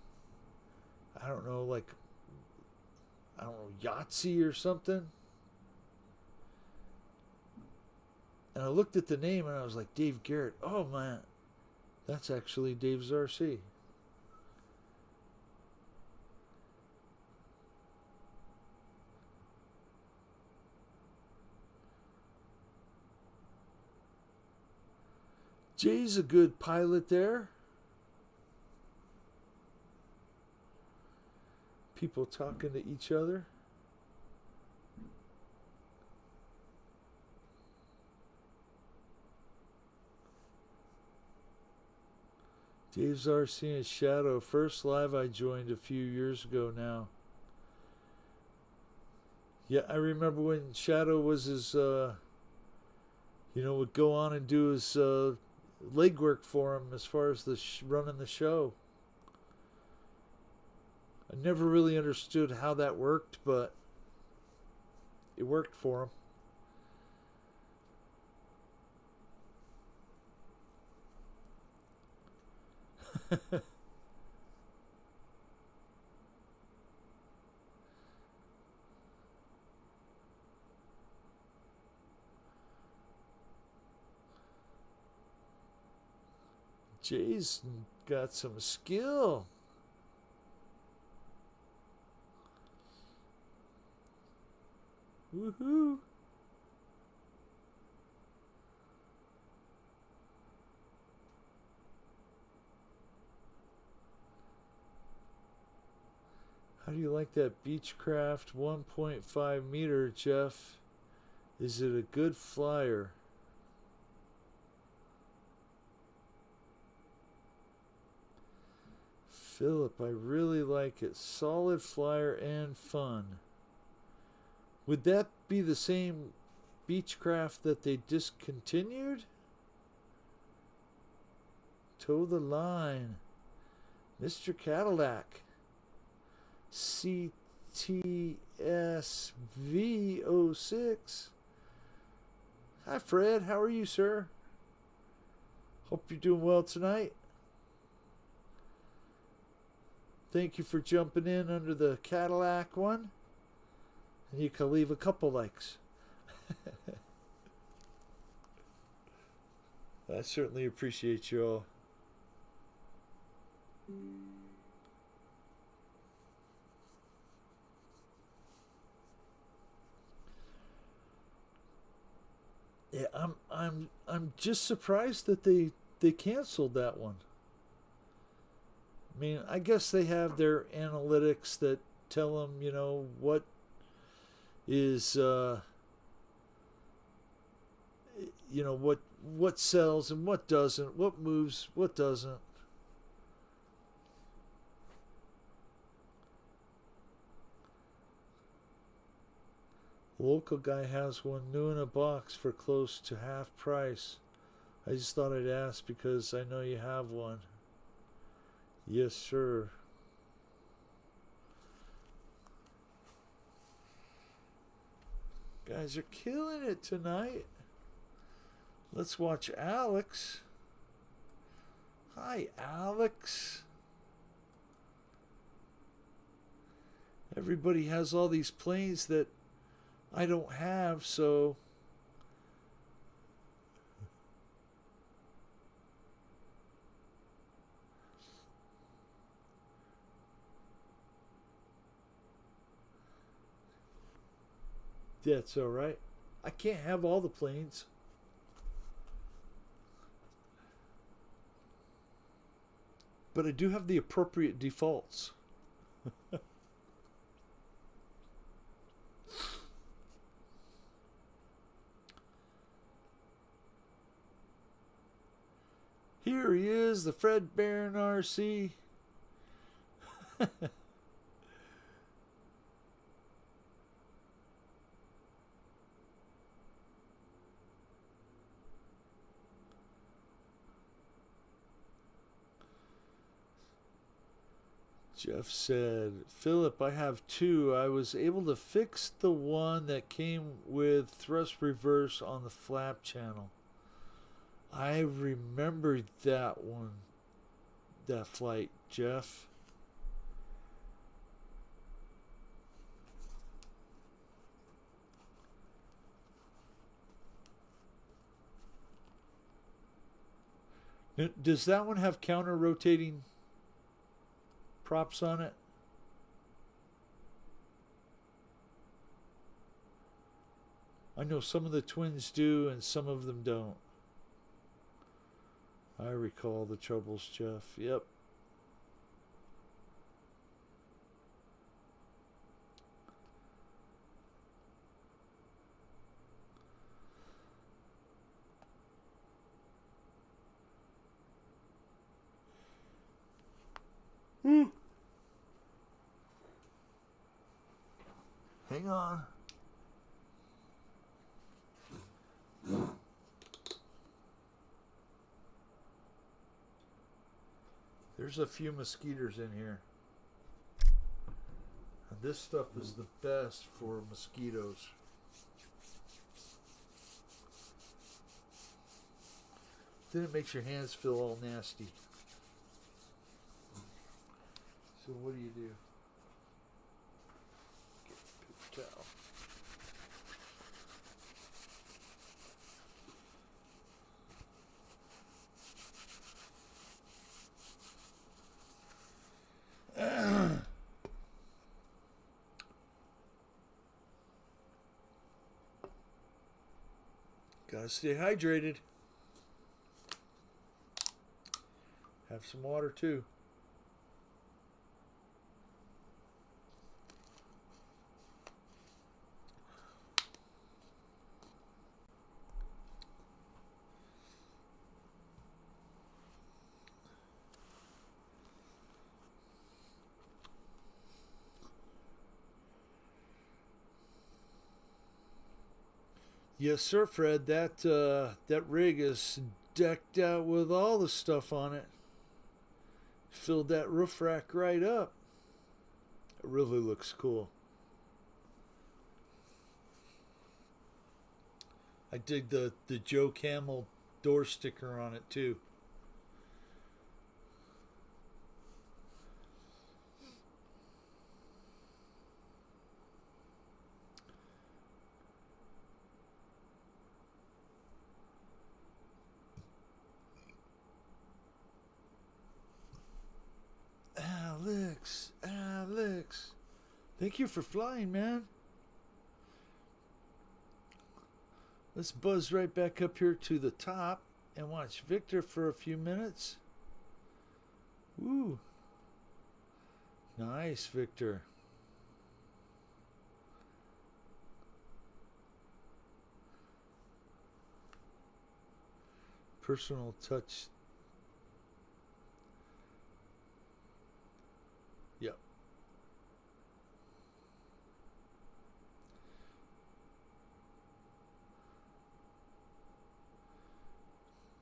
S1: I don't know, like I don't know, Yahtzee or something. And I looked at the name and I was like, Dave Garrett. Oh man, that's actually Dave's RC. Jay's a good pilot there. People talking to each other. Dave's RC and Shadow. First live I joined a few years ago now. Yeah, I remember when Shadow was his, would go on and do his legwork for him as far as the running the show. I never really understood how that worked, but it worked for him. Jay's got some skill. Woohoo! How do you like that Beechcraft 1.5 meter, Jeff? Is it a good flyer? Philip, I really like it. Solid flyer and fun. Would that be the same Beechcraft that they discontinued? Toe the line. Mr. Cadillac. CTSV06. Hi, Fred. How are you, sir? Hope you're doing well tonight. Thank you for jumping in under the Cadillac one. And you can leave a couple likes. I certainly appreciate you all. Yeah, I'm just surprised that they canceled that one. I mean, I guess they have their analytics that tell them, what is what sells and what doesn't, what moves, what doesn't. A local guy has one new in a box for close to half price. I just thought I'd ask because I know you have one. Yes, sir. Guys are killing it tonight. Let's watch Alex. Hi, Alex. Everybody has all these planes that I don't have, so that's all right. I can't have all the planes. But I do have the appropriate defaults. Here he is, the Fred Barron RC. Jeff said, Philip, I have two. I was able to fix the one that came with thrust reverse on the flap channel. I remembered that one, that flight, Jeff. Does that one have counter rotating props on it? I know some of the twins do and some of them don't. I recall the troubles, Jeff. Yep. Hang on. There's a few mosquitoes in here. And this stuff is the best for mosquitoes. Then it makes your hands feel all nasty. So what do you do? Get a paper towel. Gotta stay hydrated. Have some water too. Yes, sir, Fred. That rig is decked out with all the stuff on it. Filled that roof rack right up. It really looks cool. I dig the Joe Camel door sticker on it too. Alex. Thank you for flying, man. Let's buzz right back up here to the top and watch Victor for a few minutes. Woo. Nice, Victor. Personal touch. Yep.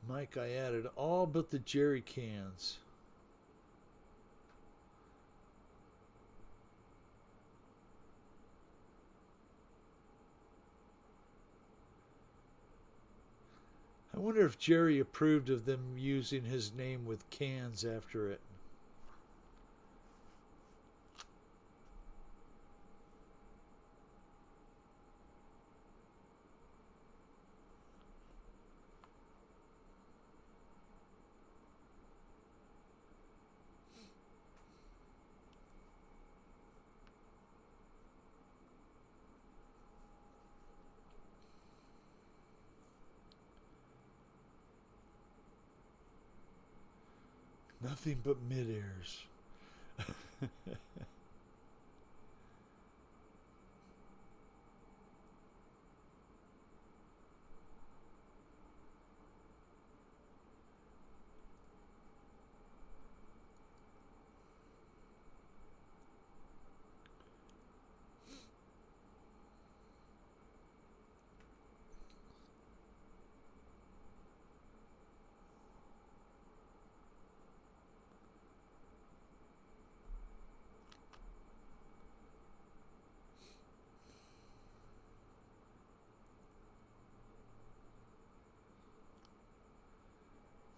S1: Mike, I added all but the jerry cans. I wonder if Jerry approved of them using his name with cans after it. Nothing but mid-airs.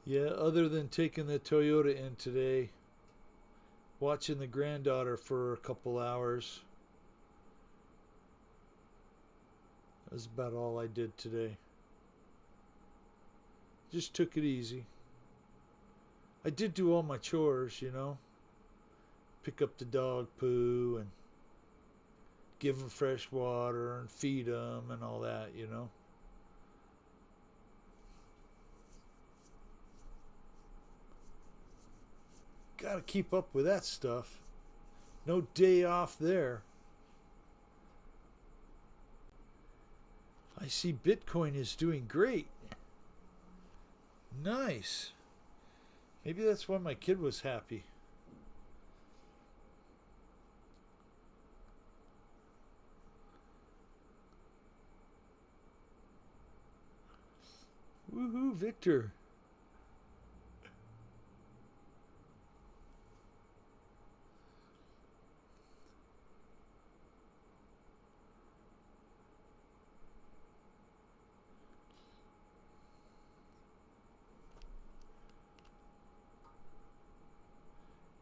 S1: Yeah, other than taking the Toyota in today, watching the granddaughter for a couple hours. That's about all I did today. Just took it easy. I did do all my chores, you know. Pick up the dog poo and give them fresh water and feed them and all that, you know. Got to keep up with that stuff. No day off there. I see Bitcoin is doing great. Nice. Maybe that's why my kid was happy. Woohoo, Victor.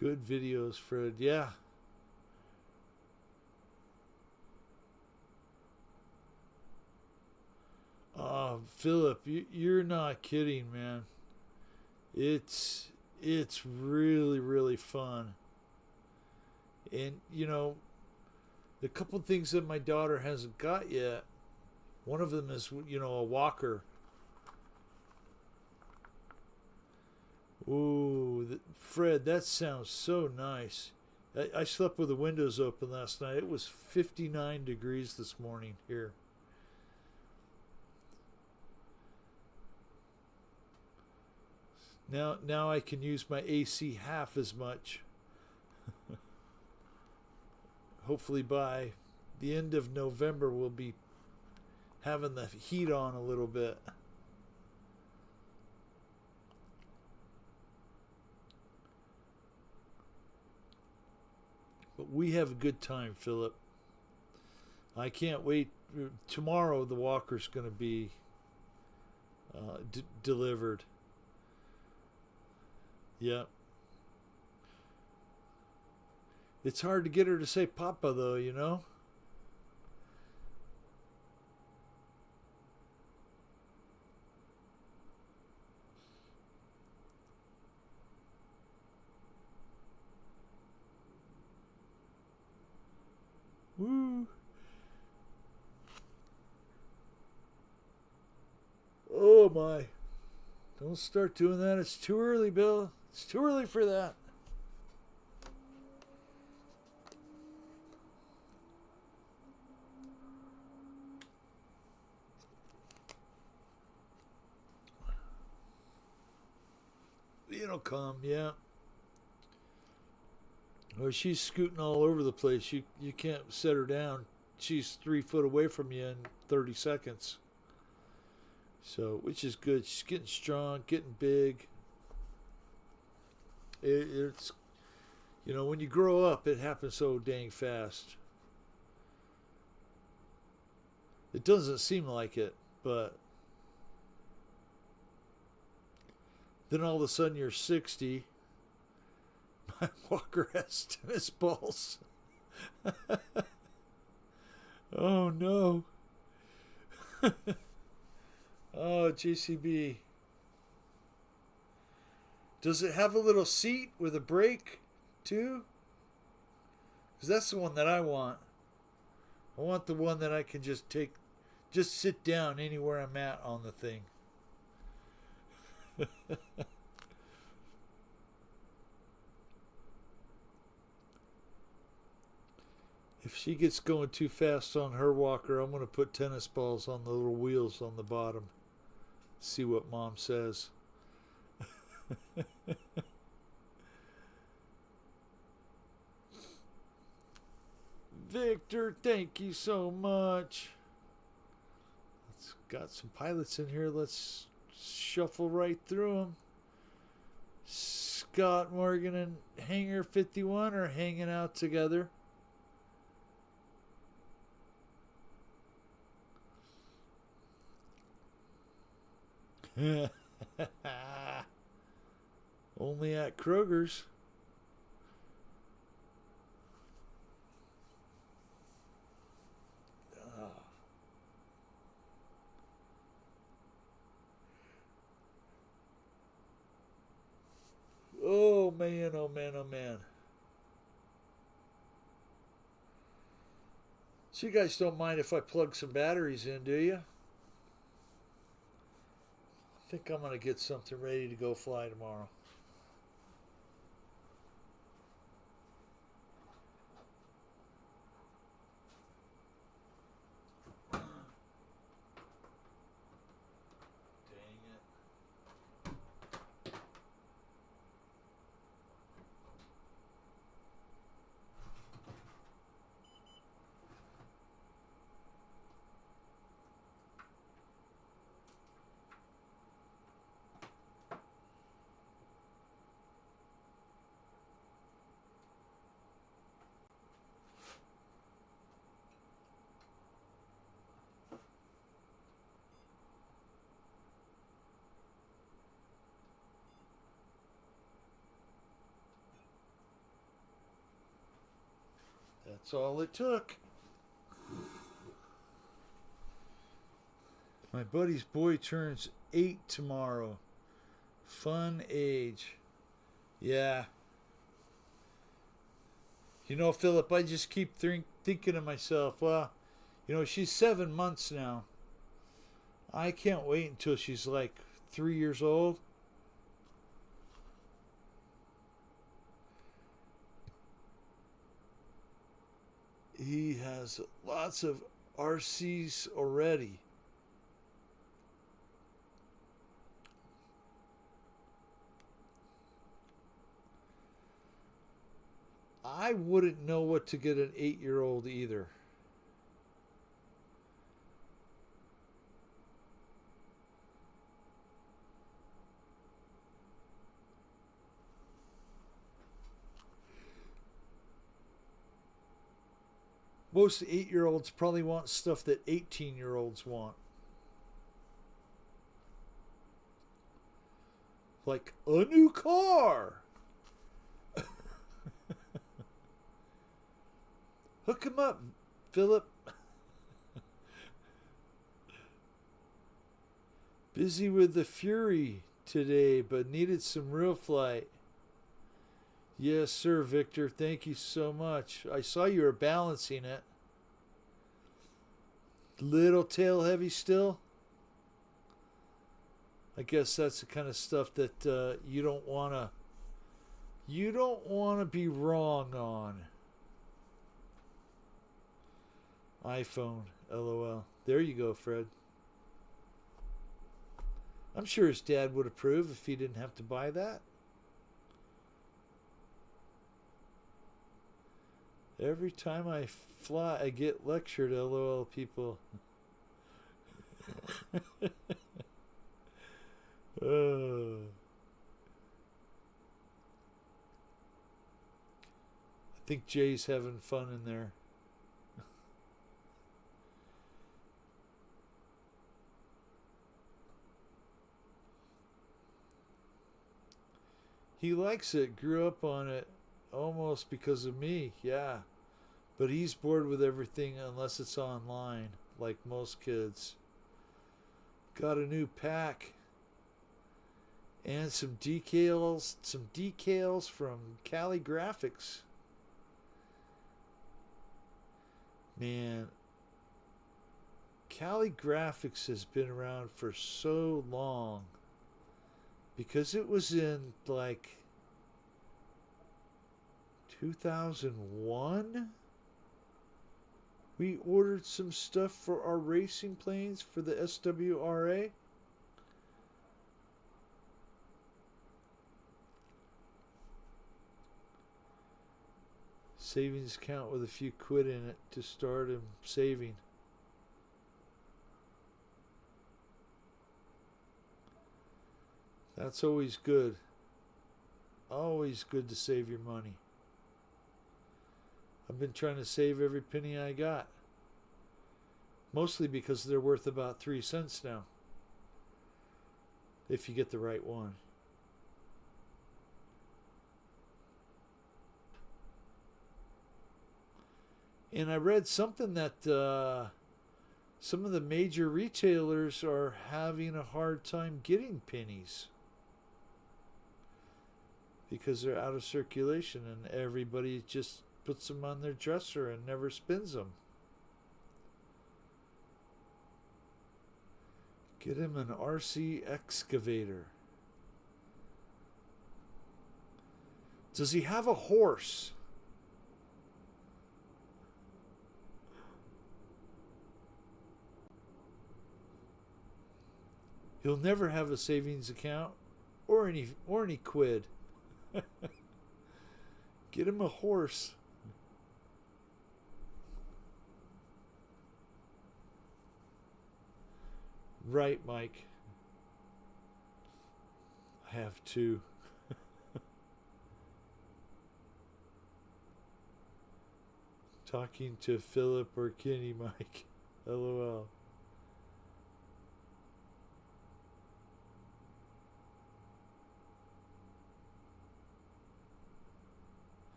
S1: Good videos, Fred. Yeah. Philip, you're not kidding, man. It's it's really fun. And you know, the couple things that my daughter hasn't got yet. One of them is, you know, a walker. Ooh, Fred, that sounds so nice. I slept with the windows open last night. It was 59 degrees this morning here. Now I can use my AC half as much. Hopefully by the end of November we'll be having the heat on a little bit. But we have a good time, Philip. I can't wait. Tomorrow the walker's going to be delivered. Yep. It's hard to get her to say Papa, though, you know? Woo. Oh, my. Don't start doing that. It's too early, Bill. It's too early for that. It'll come, yeah. Or she's scooting all over the place. You can't set her down. She's 3 foot away from you in 30 seconds. So, which is good. She's getting strong, getting big. It's, you know, when you grow up, it happens so dang fast. It doesn't seem like it, but Then all of a sudden you're 60. My walker has tennis balls. Oh no. Oh, JCB. Does it have a little seat with a brake too? Because that's the one that I want. I want the one that I can just sit down anywhere I'm at on the thing. If she gets going too fast on her walker, I'm going to put tennis balls on the little wheels on the bottom. See what Mom says. Victor, thank you so much. Let's got some pilots in here. Let's shuffle right through them. Scott Morgan and Hangar 51 are hanging out together. Only at Kroger's. Oh man, oh man, oh man. So you guys don't mind if I plug some batteries in, do you? I think I'm going to get something ready to go fly tomorrow. That's all it took. My buddy's boy turns 8 tomorrow. Fun age. Yeah. You know, Philip, I just keep thinking to myself, well, you know, she's 7 months now. I can't wait until she's like 3 years old. He has lots of RCs already. I wouldn't know what to get an 8-year-old either. Most 8-year-olds probably want stuff that 18-year-olds want. Like a new car. Hook him up, Philip. Busy with the Fury today, but needed some real flight. Yes, sir, Victor. Thank you so much. I saw you were balancing it. Little tail heavy still. I guess that's the kind of stuff that you don't want to be wrong on. iPhone, LOL. There you go, Fred. I'm sure his dad would approve if he didn't have to buy that. Every time I fly, I get lectured, LOL, people. I think Jay's having fun in there. He likes it, grew up on it almost because of me, yeah. But he's bored with everything unless it's online, like most kids. Got a new pack and some decals from Cali Graphics. Man, Cali Graphics has been around for so long because it was in like 2001. We ordered some stuff for our racing planes for the SWRA. Savings account with a few quid in it to start him saving. That's always good. Always good to save your money. I've been trying to save every penny I got. Mostly because they're worth about 3 cents now. If you get the right one. And I read something that some of the major retailers are having a hard time getting pennies because they're out of circulation and everybody just puts them on their dresser and never spins them. Get him an RC excavator. Does he have a horse? He'll never have a savings account or any quid. Get him a horse. Right, Mike. I have two. Talking to Philip or Kenny, Mike. LOL.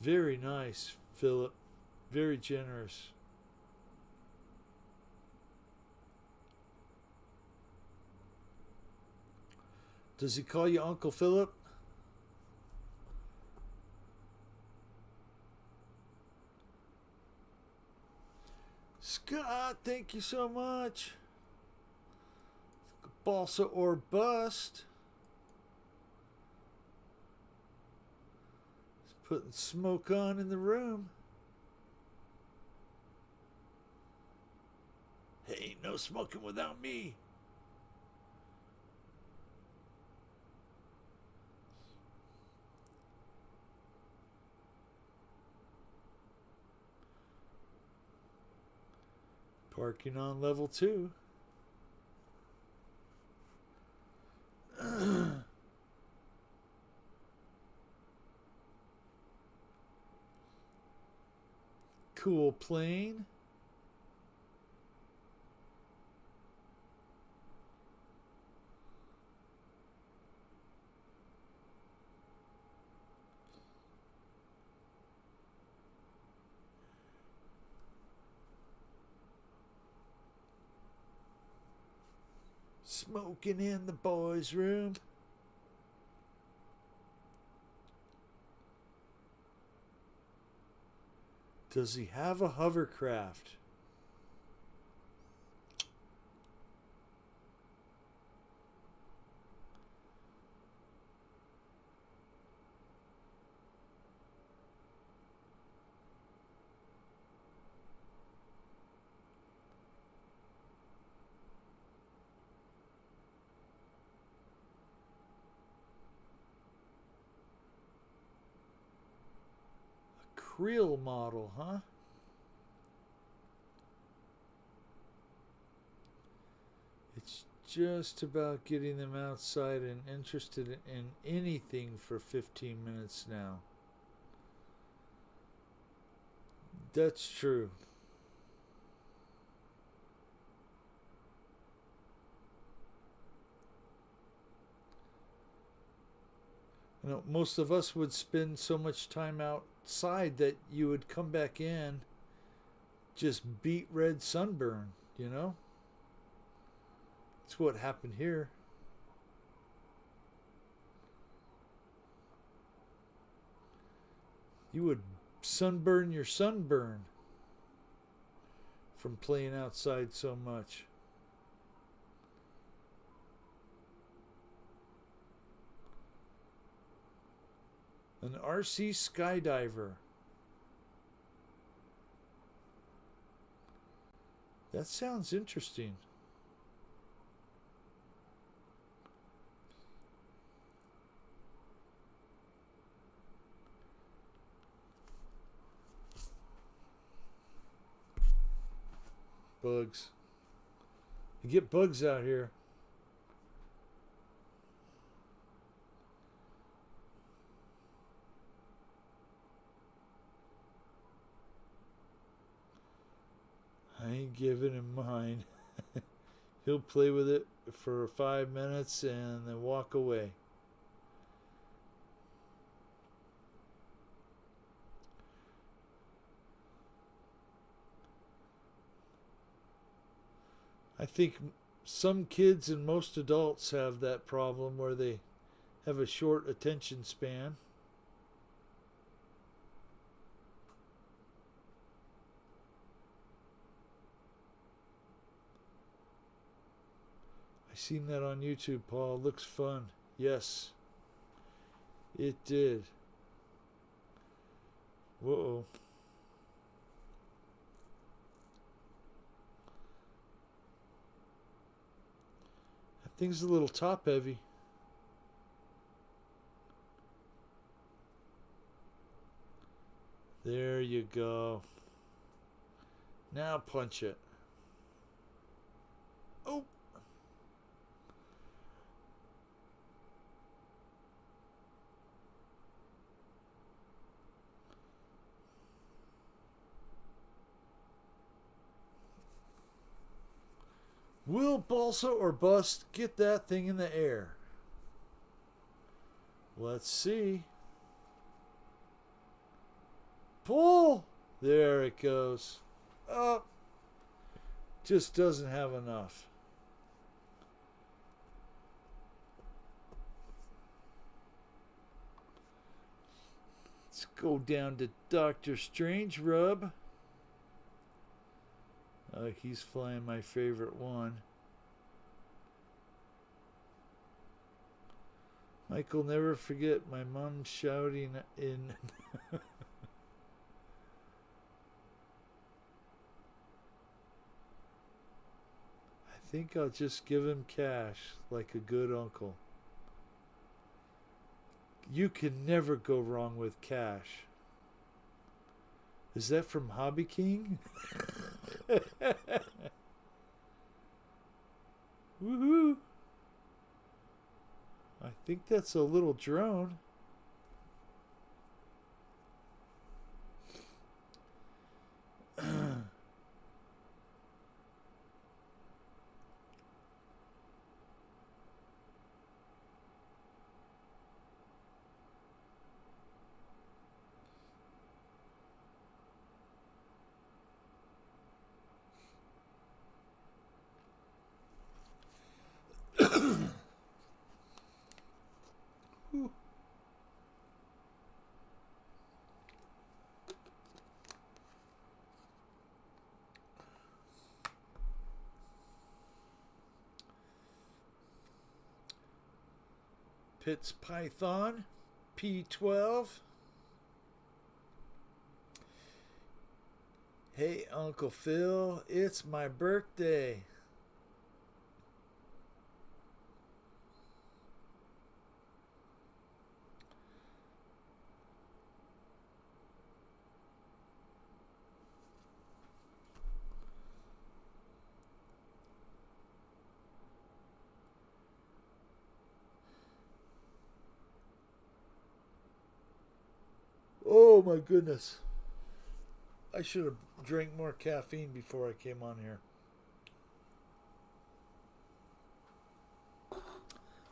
S1: Very nice, Philip. Very generous. Does he call you Uncle Philip? Scott, thank you so much. Balsa or bust. Putting smoke on in the room. Hey, no smoking without me. Parking on level 2. Cool plane. Smoking in the boys' room. Does he have a hovercraft? Creel model, huh? It's just about getting them outside and interested in anything for 15 minutes now. That's true. And most of us would spend so much time outside that you would come back in just beet red sunburn, That's what happened here. You would sunburn your sunburn from playing outside so much. An RC skydiver. That sounds interesting. Bugs. You get bugs out here. I ain't giving him mine. He'll play with it for 5 minutes and then walk away. I think some kids and most adults have that problem where they have a short attention span. I seen that on YouTube, Paul. Looks fun. Yes, it did. Whoa. That thing's a little top heavy. There you go. Now punch it. Oh. Will Balsa or Bust get that thing in the air? Let's see. Pull! There it goes. Oh, just doesn't have enough. Let's go down to Dr. Strange Rub. He's flying my favorite one. Michael, never forget my mom shouting in. I think I'll just give him cash like a good uncle. You can never go wrong with cash. Is that from Hobby King? Woohoo! I think that's a little drone. Pitts Python P12. Hey Uncle Phil, it's my birthday. Oh my goodness. I should have drank more caffeine before I came on here.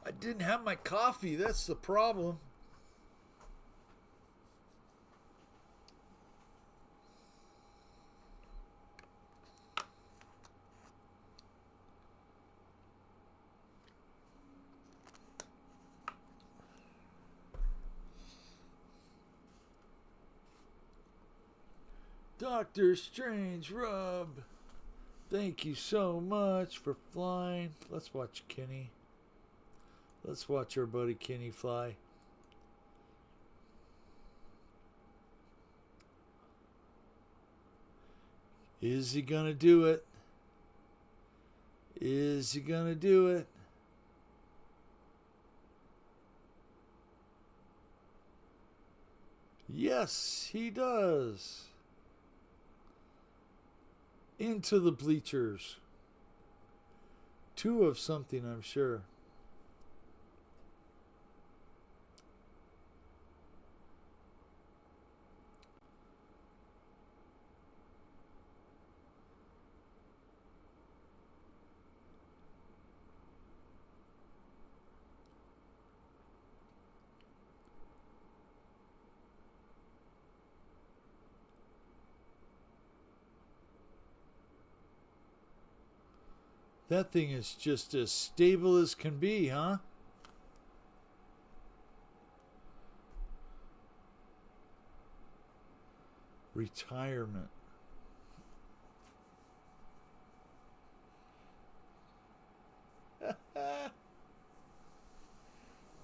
S1: I didn't have my coffee. That's the problem. Doctor Strange Rub, thank you so much for flying. Let's watch Kenny. Let's watch our buddy Kenny fly. Is he gonna do it? Is he gonna do it? Yes, he does. Into the bleachers. 2 of something, I'm sure. That thing is just as stable as can be, huh? Retirement.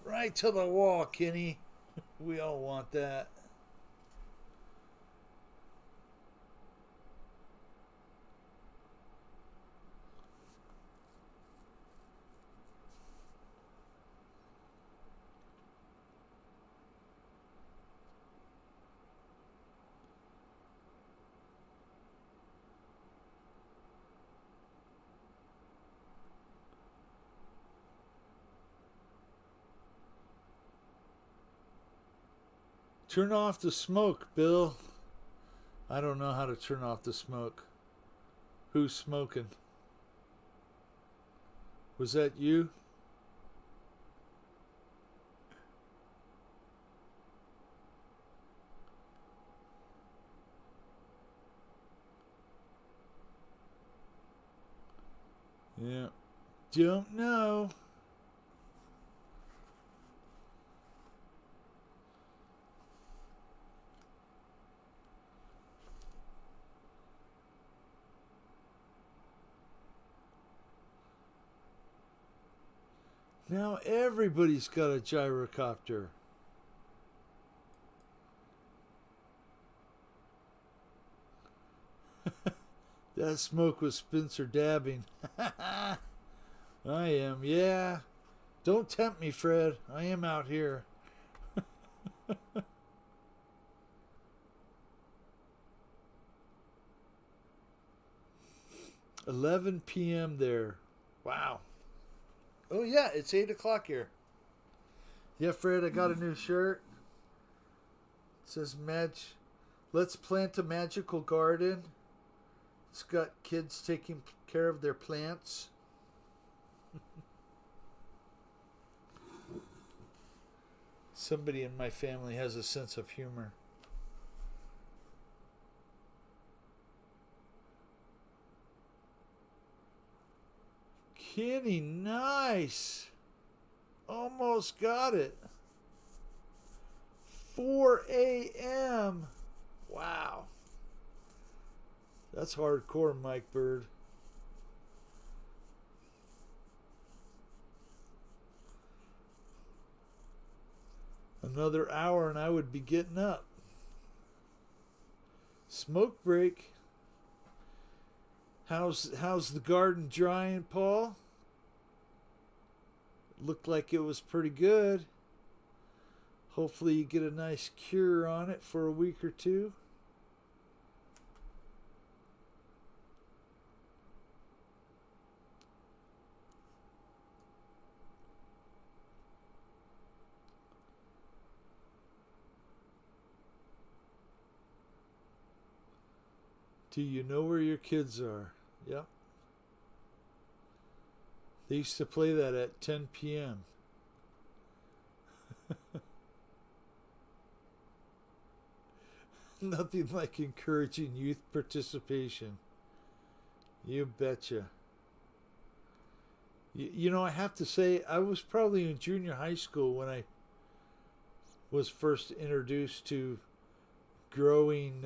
S1: Right to the wall, Kenny. We all want that. Turn off the smoke, Bill. I don't know how to turn off the smoke. Who's smoking? Was that you? Yeah. Don't know. Now everybody's got a gyrocopter. That smoke was Spencer dabbing. I am, yeah. Don't tempt me, Fred. I am out here. 11 p.m. there. Wow. Oh, yeah, it's 8 o'clock here. Yeah, Fred, I got a new shirt. It says, Let's plant a magical garden. It's got kids taking care of their plants. Somebody in my family has a sense of humor. Kenny, nice. Almost got it. 4 a.m. Wow. That's hardcore, Mike Bird. Another hour and I would be getting up. Smoke break. How's the garden drying, Paul? Looked like it was pretty good. Hopefully you get a nice cure on it for a week or two. Do you know where your kids are? Yep. They used to play that at 10 p.m. Nothing like encouraging youth participation. You betcha. You know, I have to say, I was probably in junior high school when I was first introduced to growing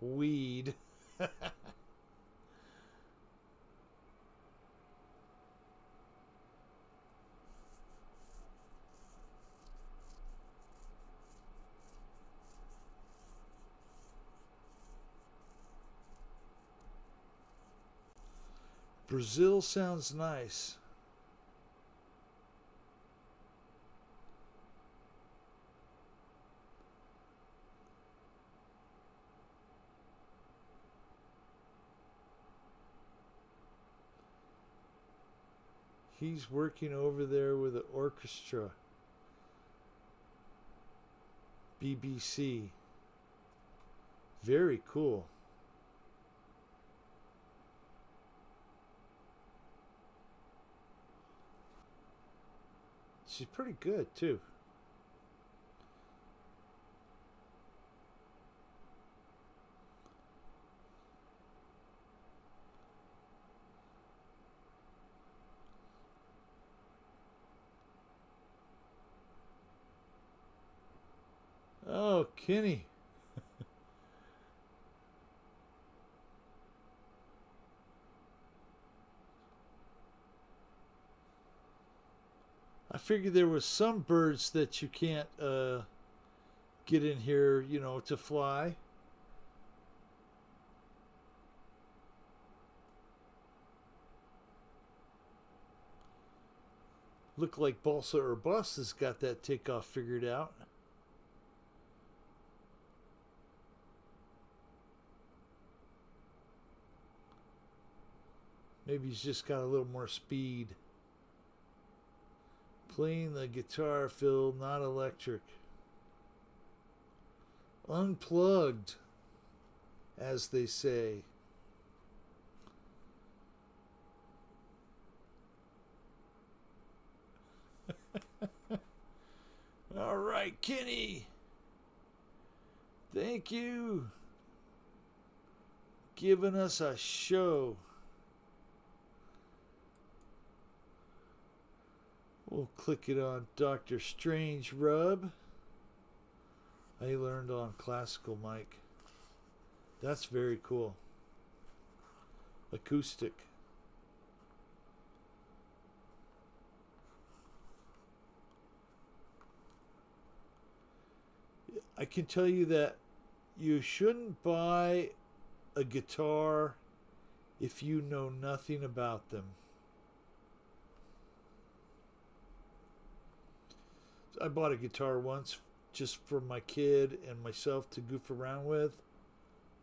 S1: weed. Brazil sounds nice. He's working over there with the orchestra. BBC. Very cool. She's pretty good too. Oh, Kenny. I figured there was some birds that you can't get in here, to fly. Look like Balsa or Bus has got that takeoff figured out. Maybe he's just got a little more speed. Playing the guitar, Phil, not electric. Unplugged, as they say. All right, Kenny. Thank you. Giving us a show. We'll click it on Dr. Strange Rub. I learned on classical mic. That's very cool. Acoustic. I can tell you that you shouldn't buy a guitar if you know nothing about them. I bought a guitar once just for my kid and myself to goof around with.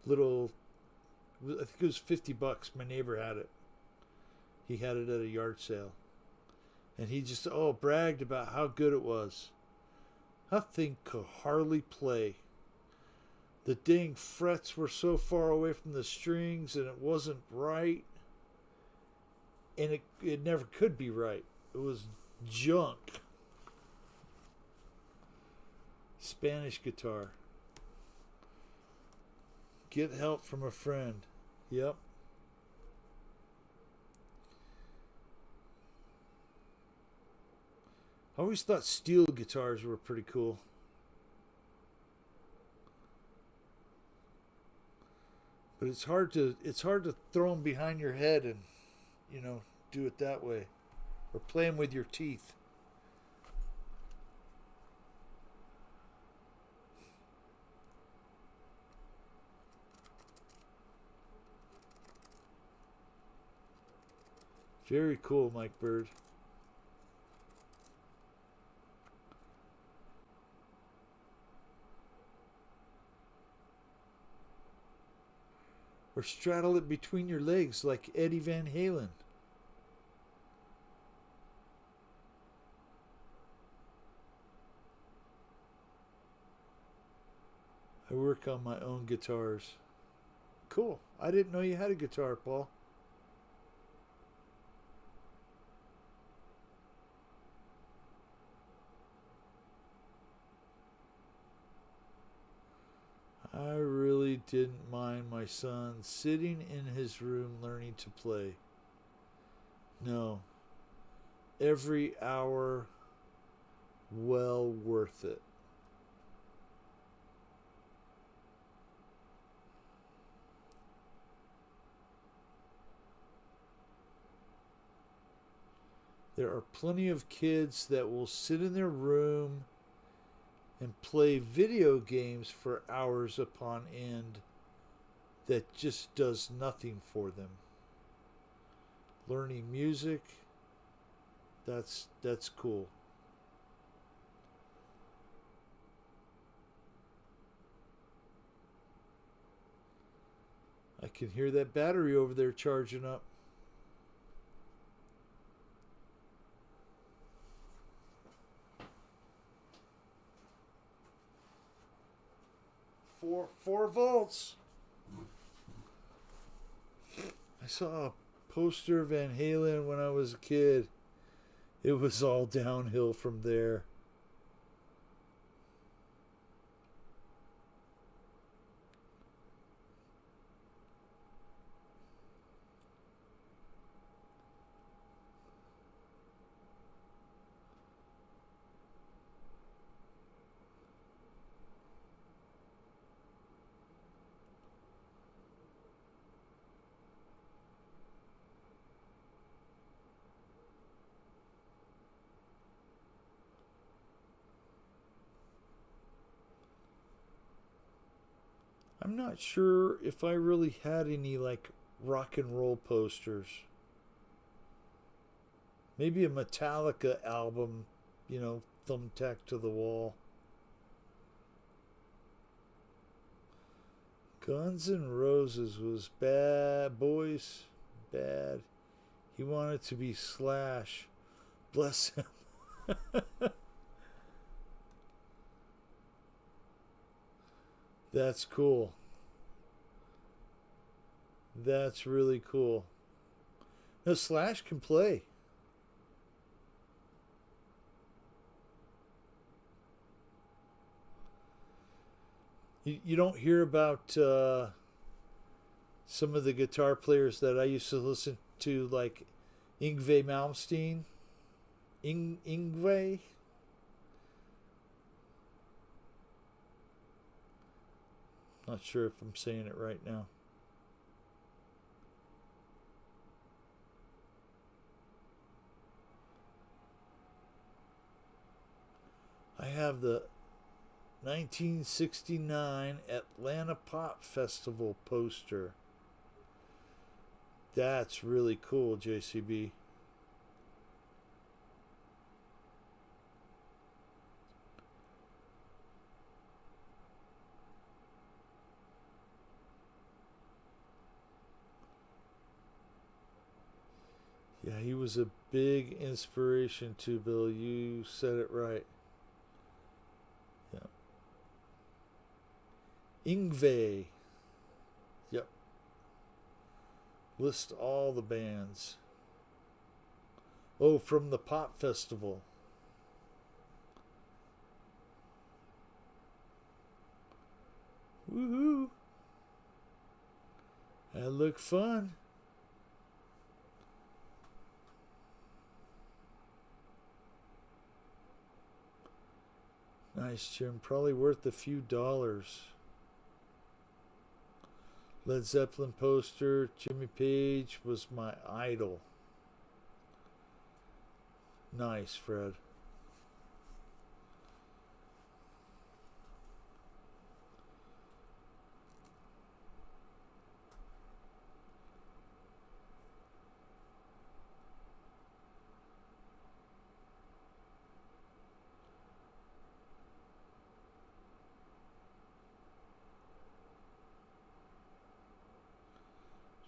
S1: I think it was $50. My neighbor had it. He had it at a yard sale. And he just, bragged about how good it was. That thing could hardly play. The dang frets were so far away from the strings and it wasn't right. And it never could be right. It was junk. Spanish guitar. Get help from a friend. Yep. I always thought steel guitars were pretty cool. But it's hard to throw them behind your head and, do it that way. Or play them with your teeth. Very cool, Mike Bird. Or straddle it between your legs like Eddie Van Halen. I work on my own guitars. Cool. I didn't know you had a guitar, Paul. I really didn't mind my son sitting in his room learning to play. No. Every hour, well worth it. There are plenty of kids that will sit in their room and play video games for hours upon end that just does nothing for them. Learning music, that's cool. I can hear that battery over there charging up. Four volts. I saw a poster of Van Halen when I was a kid. It was all downhill from there. I'm not sure if I really had any like rock and roll posters. Maybe a Metallica album, thumbtacked to the wall. Guns N' Roses was bad, boys. Bad. He wanted to be Slash. Bless him. That's cool. That's really cool. Now, Slash can play. You don't hear about some of the guitar players that I used to listen to, like Yngwie Malmsteen. Yngwie? Not sure if I'm saying it right now. I have the 1969 Atlanta Pop Festival poster. That's really cool, JCB. Yeah, he was a big inspiration too, Bill. You said it right. Yeah. Yngwie. Yep. List all the bands. Oh, from the Pop Festival. Woohoo! That looked fun. Nice, Jim. Probably worth a few dollars. Led Zeppelin poster. Jimmy Page was my idol. Nice, Fred.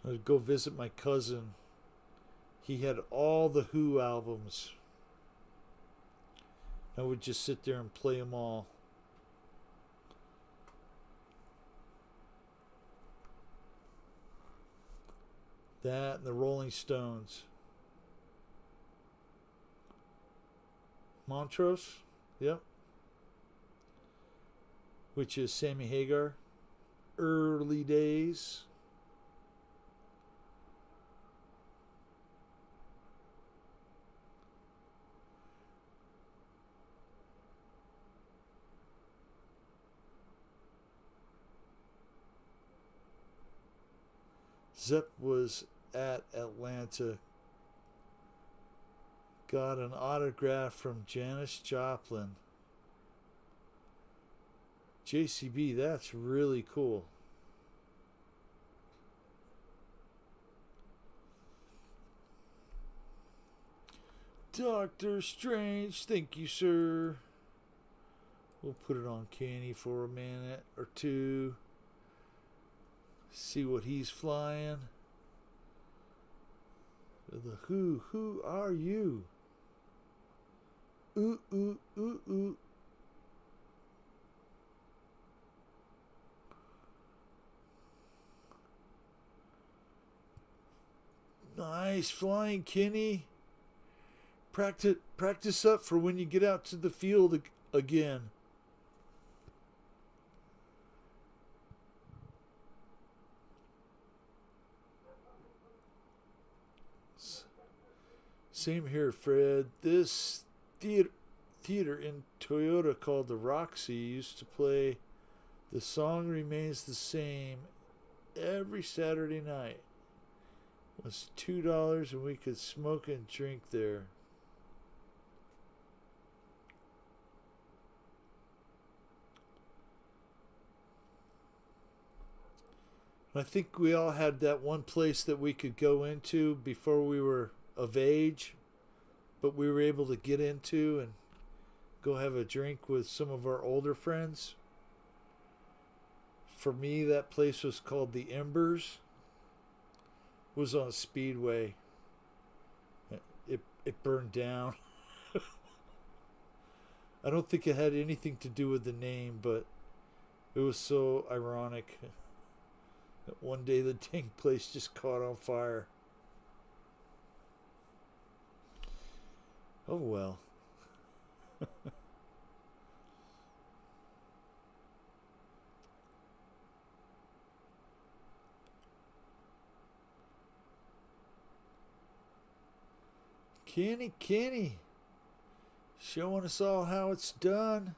S1: I'd go visit my cousin. He had all the Who albums. I would just sit there and play them all. That and the Rolling Stones. Montrose, yep. Which is Sammy Hagar. Early days. Zepp was at Atlanta Got an autograph from Janis Joplin. JCB, that's really cool. Doctor Strange, thank you, sir. We'll put it on Kenny for a minute or two. See what he's flying. The who are you? Ooh, ooh, ooh, ooh. Nice flying, Kenny. Practice up for when you get out to the field again. Same here, Fred. This theater in Toyota called the Roxy used to play The Song Remains the Same every Saturday night. It was $2 and we could smoke and drink there. I think we all had that one place that we could go into before we were of age, but we were able to get into and go have a drink with some of our older friends. For me, that place was called the Embers. It was on Speedway. It burned down. I don't think it had anything to do with the name, but it was so ironic. One day the dang place just caught on fire. Oh well. Kenny, showing us all how it's done.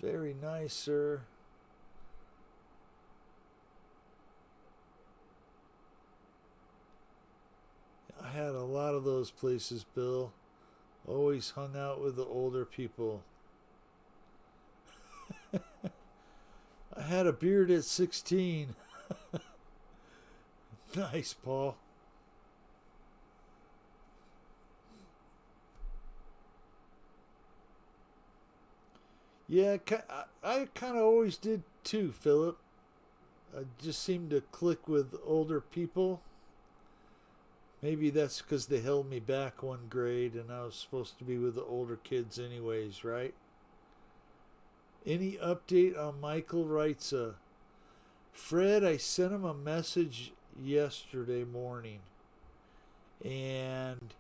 S1: Very nice, sir. I had a lot of those places, Bill. Always hung out with the older people. I had a beard at 16. Nice, Paul. Yeah, I kind of always did too, Philip. I just seemed to click with older people. Maybe that's because they held me back one grade and I was supposed to be with the older kids anyways, right? Any update on Michael Reitza? Fred, I sent him a message yesterday morning. And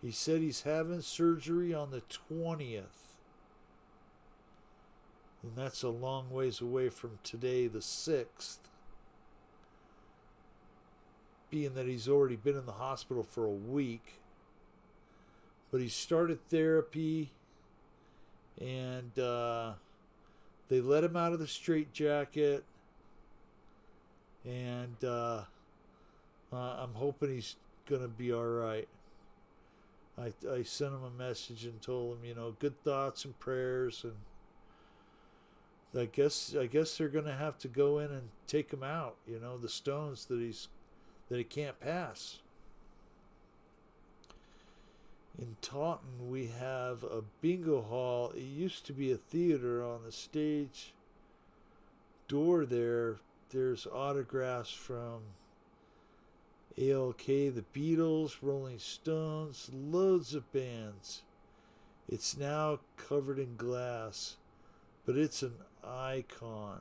S1: he said he's having surgery on the 20th. And that's a long ways away from today, the 6th. Being that he's already been in the hospital for a week. But he started therapy and they let him out of the straitjacket. And I'm hoping he's going to be all right. I sent him a message and told him, good thoughts and prayers. And I guess they're going to have to go in and take him out, the stones that he can't pass. In Taunton, we have a bingo hall. It used to be a theater. On the stage door there. There's autographs from ALK, the Beatles, Rolling Stones, loads of bands. It's now covered in glass, but it's an icon.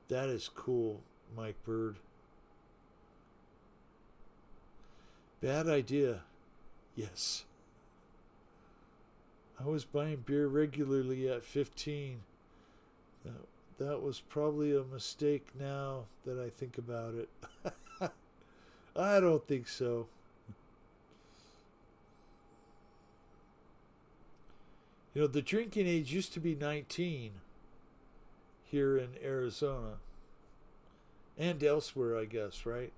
S1: That is cool, Mike Bird. Bad idea. Yes. I was buying beer regularly at 15. That was probably a mistake now that I think about it. I don't think so. The drinking age used to be 19 here in Arizona. And elsewhere, I guess, right?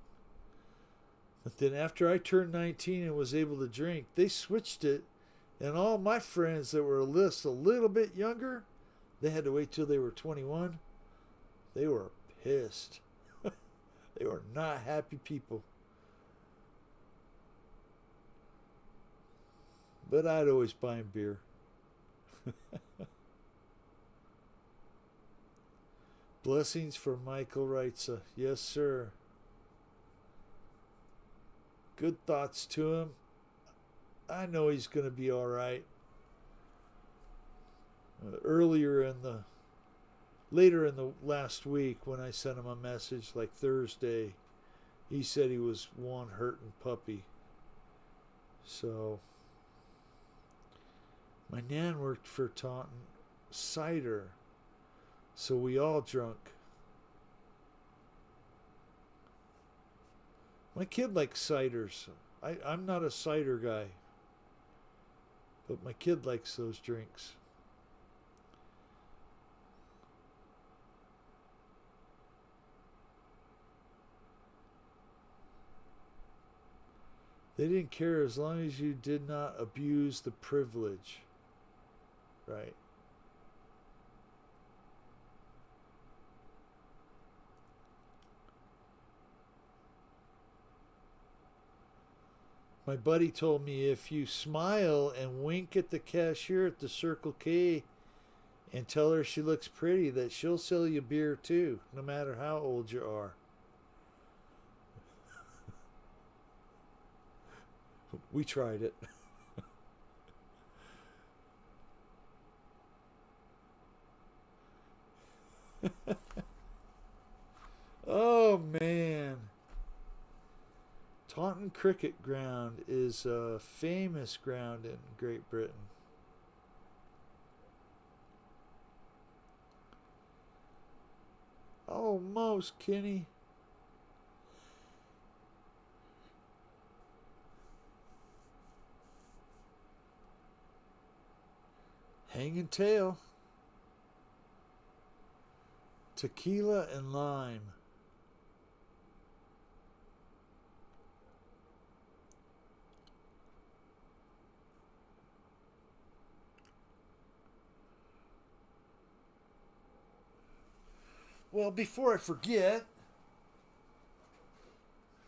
S1: But then after I turned 19 and was able to drink, they switched it. And all my friends that were a little bit younger, they had to wait till they were 21. They were pissed. They were not happy people. But I'd always buy them beer. Blessings for Michael Reitza. Yes, sir. Good thoughts to him. I know he's going to be all right. Later in the last week when I sent him a message, like Thursday, he said he was one hurting puppy. So, my nan worked for Taunton Cider, so we all drunk. My kid likes ciders. I'm not a cider guy, but my kid likes those drinks. They didn't care as long as you did not abuse the privilege. Right. My buddy told me if you smile and wink at the cashier at the Circle K and tell her she looks pretty, that she'll sell you beer too, no matter how old you are. We tried it. Oh, man. Taunton Cricket Ground is a famous ground in Great Britain. Almost, Kenny. Hanging tail. Tequila and lime. Well, before I forget,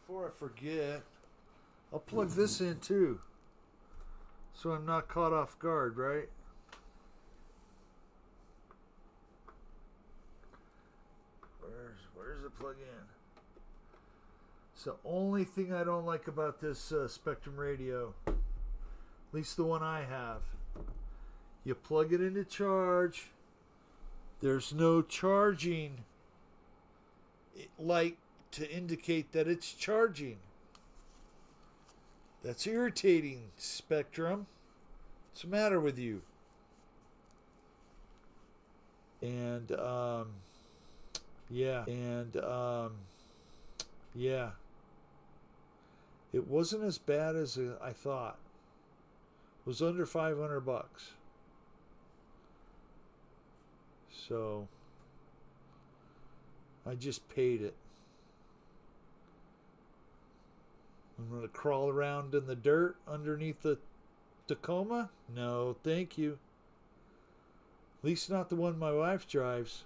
S1: I'll plug this in too, so I'm not caught off guard, right? Where's the plug in? It's the only thing I don't like about this Spectrum radio, at least the one I have. You plug it into charge. There's no charging light to indicate that it's charging. That's irritating, Spectrum. What's the matter with you? And yeah. It wasn't as bad as I thought. It was under $500. So I just paid it. I'm going to crawl around in the dirt underneath the Tacoma? No, thank you. At least not the one my wife drives.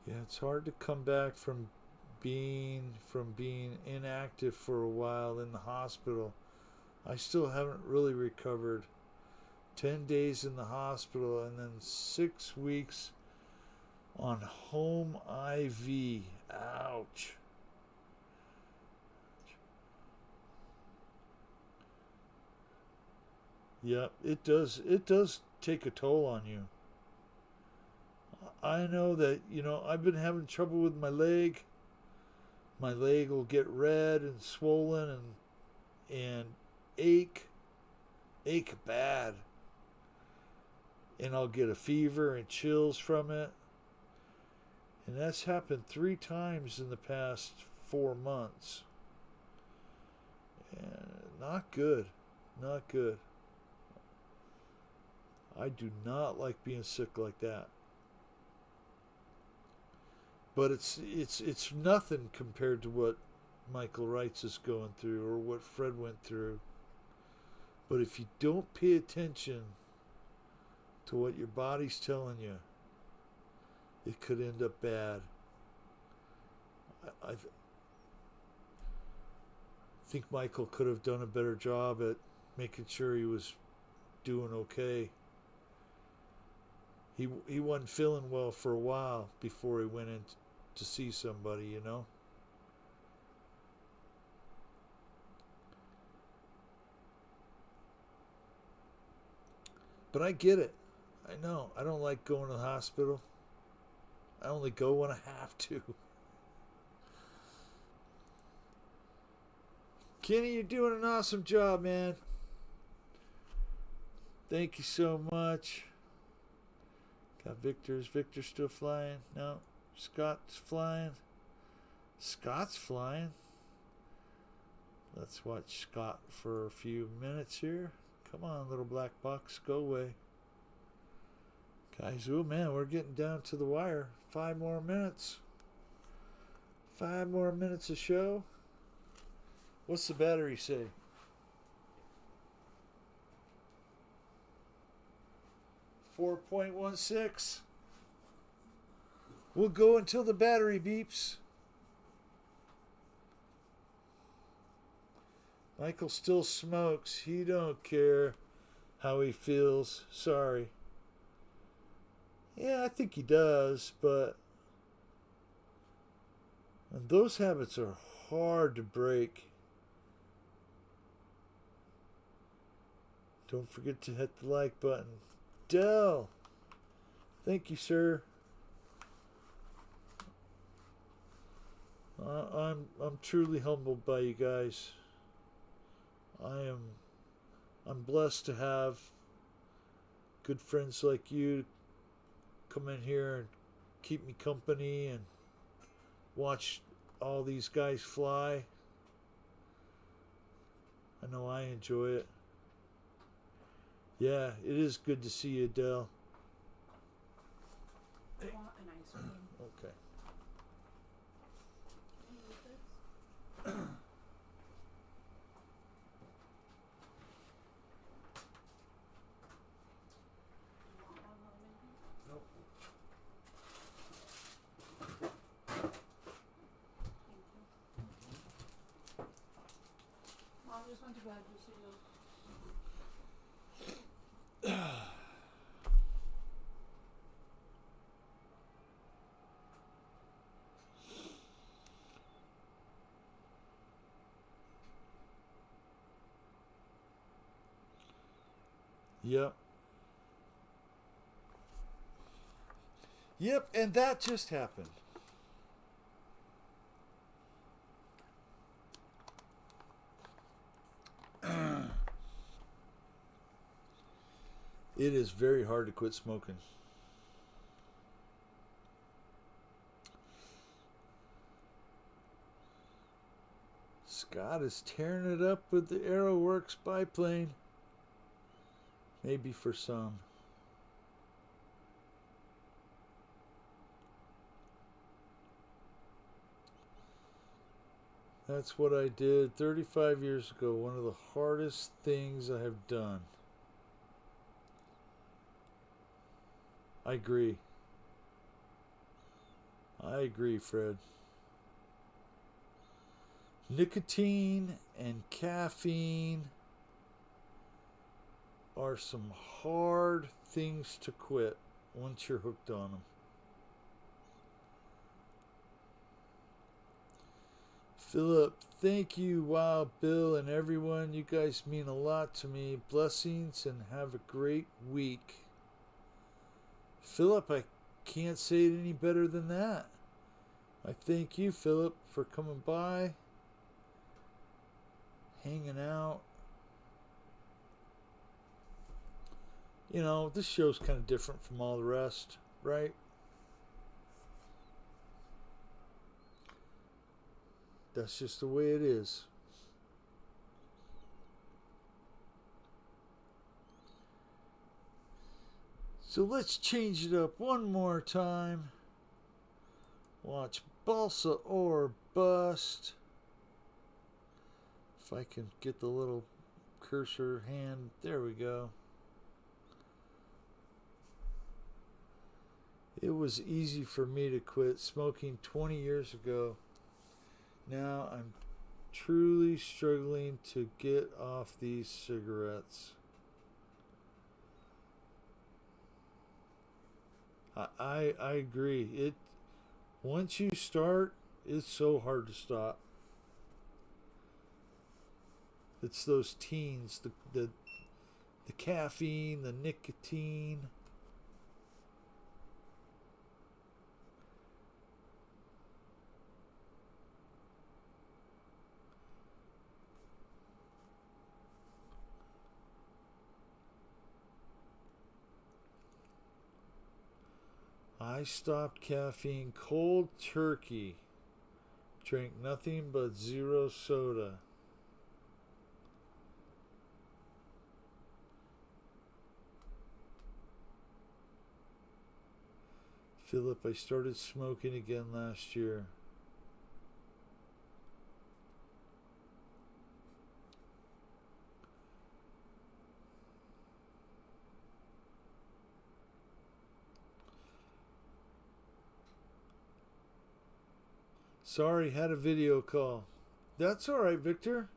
S1: Yeah, it's hard to come back from being inactive for a while in the hospital. I still haven't really recovered. 10 days in the hospital and then 6 weeks on home IV. Ouch. Yep, it does take a toll on you. I know that, I've been having trouble with my leg. My leg will get red and swollen and ache bad. And I'll get a fever and chills from it. And that's happened 3 times in the past 4 months. And not good. Not good. I do not like being sick like that. But it's nothing compared to what Michael Wrights is going through or what Fred went through. But if you don't pay attention to what your body's telling you, it could end up bad. I think Michael could have done a better job at making sure he was doing okay. He wasn't feeling well for a while before he went in to see somebody, you know. But I get it. I know. I don't like going to the hospital. I only go when I have to. Kenny, you're doing an awesome job, man. Thank you so much. Got Victor. Is Victor still flying? No. Scott's flying. Scott's flying. Let's watch Scott for a few minutes here. Come on, little black box. Go away. Guys, oh man, we're getting down to the wire. 5 more minutes. 5 more minutes of show. What's the battery say? 4.16. We'll go until the battery beeps. Michael still smokes. He don't care how he feels. Sorry. Yeah, I think he does, but and those habits are hard to break. Don't forget to hit the like button. Dell, thank you, sir. I'm truly humbled by you guys. I'm blessed to have good friends like you come in here and keep me company and watch all these guys fly. I know I enjoy it. Yeah, it is good to see you, Adele.
S2: I want an ice cream.
S1: Okay.
S2: Can you eat this? You want one, maybe?
S1: Nope.
S2: Thank you. Mom just went to bed, just so you know.
S1: Yep. Yep, and that just happened. It is very hard to quit smoking. Scott is tearing it up with the AeroWorks biplane. Maybe for some. That's what I did 35 years ago. One of the hardest things I have done. I agree. I agree, Fred. Nicotine and caffeine are some hard things to quit once you're hooked on them. Philip, thank you, Wild Bill, and everyone. You guys mean a lot to me. Blessings and have a great week. Philip, I can't say it any better than that. I thank you, Philip, for coming by, hanging out. You know, this show's kind of different from all the rest, right? That's just the way it is. So let's change it up one more time. Watch Balsa or Bust. If I can get the little cursor hand. There we go. It was easy for me to quit smoking 20 years ago. Now I'm truly struggling to get off these cigarettes. I agree. Once you start, it's so hard to stop. It's those teens, the caffeine, the nicotine. I stopped caffeine cold turkey. Drank nothing but zero soda. Philip, I started smoking again last year. Sorry, had a video call. That's all right, Victor.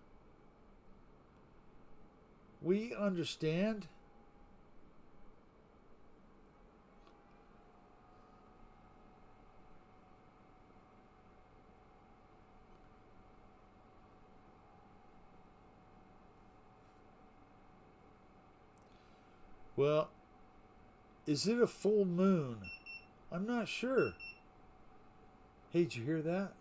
S1: We understand. Well, is it a full moon? I'm not sure. Hey, did you hear that?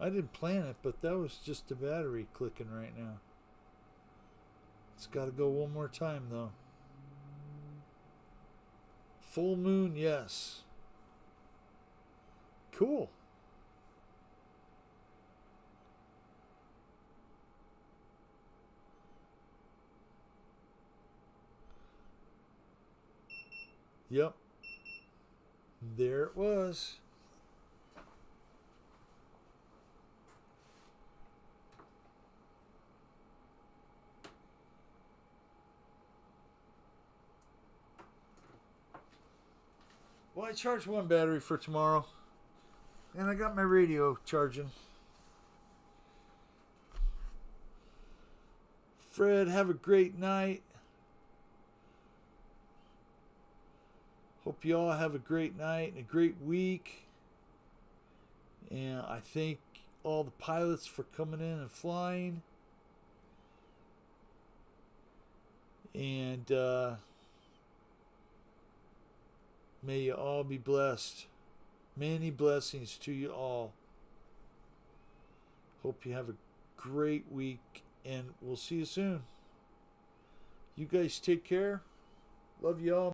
S1: I didn't plan it, but that was just the battery clicking right now. It's got to go one more time, though. Full moon, yes. Cool. Yep. There it was. Well, I charged one battery for tomorrow. And I got my radio charging. Fred, have a great night. Hope you all have a great night and a great week. And I thank all the pilots for coming in and flying. And may you all be blessed. Many blessings to you all. Hope you have a great week, and we'll see you soon. You guys take care. Love you all.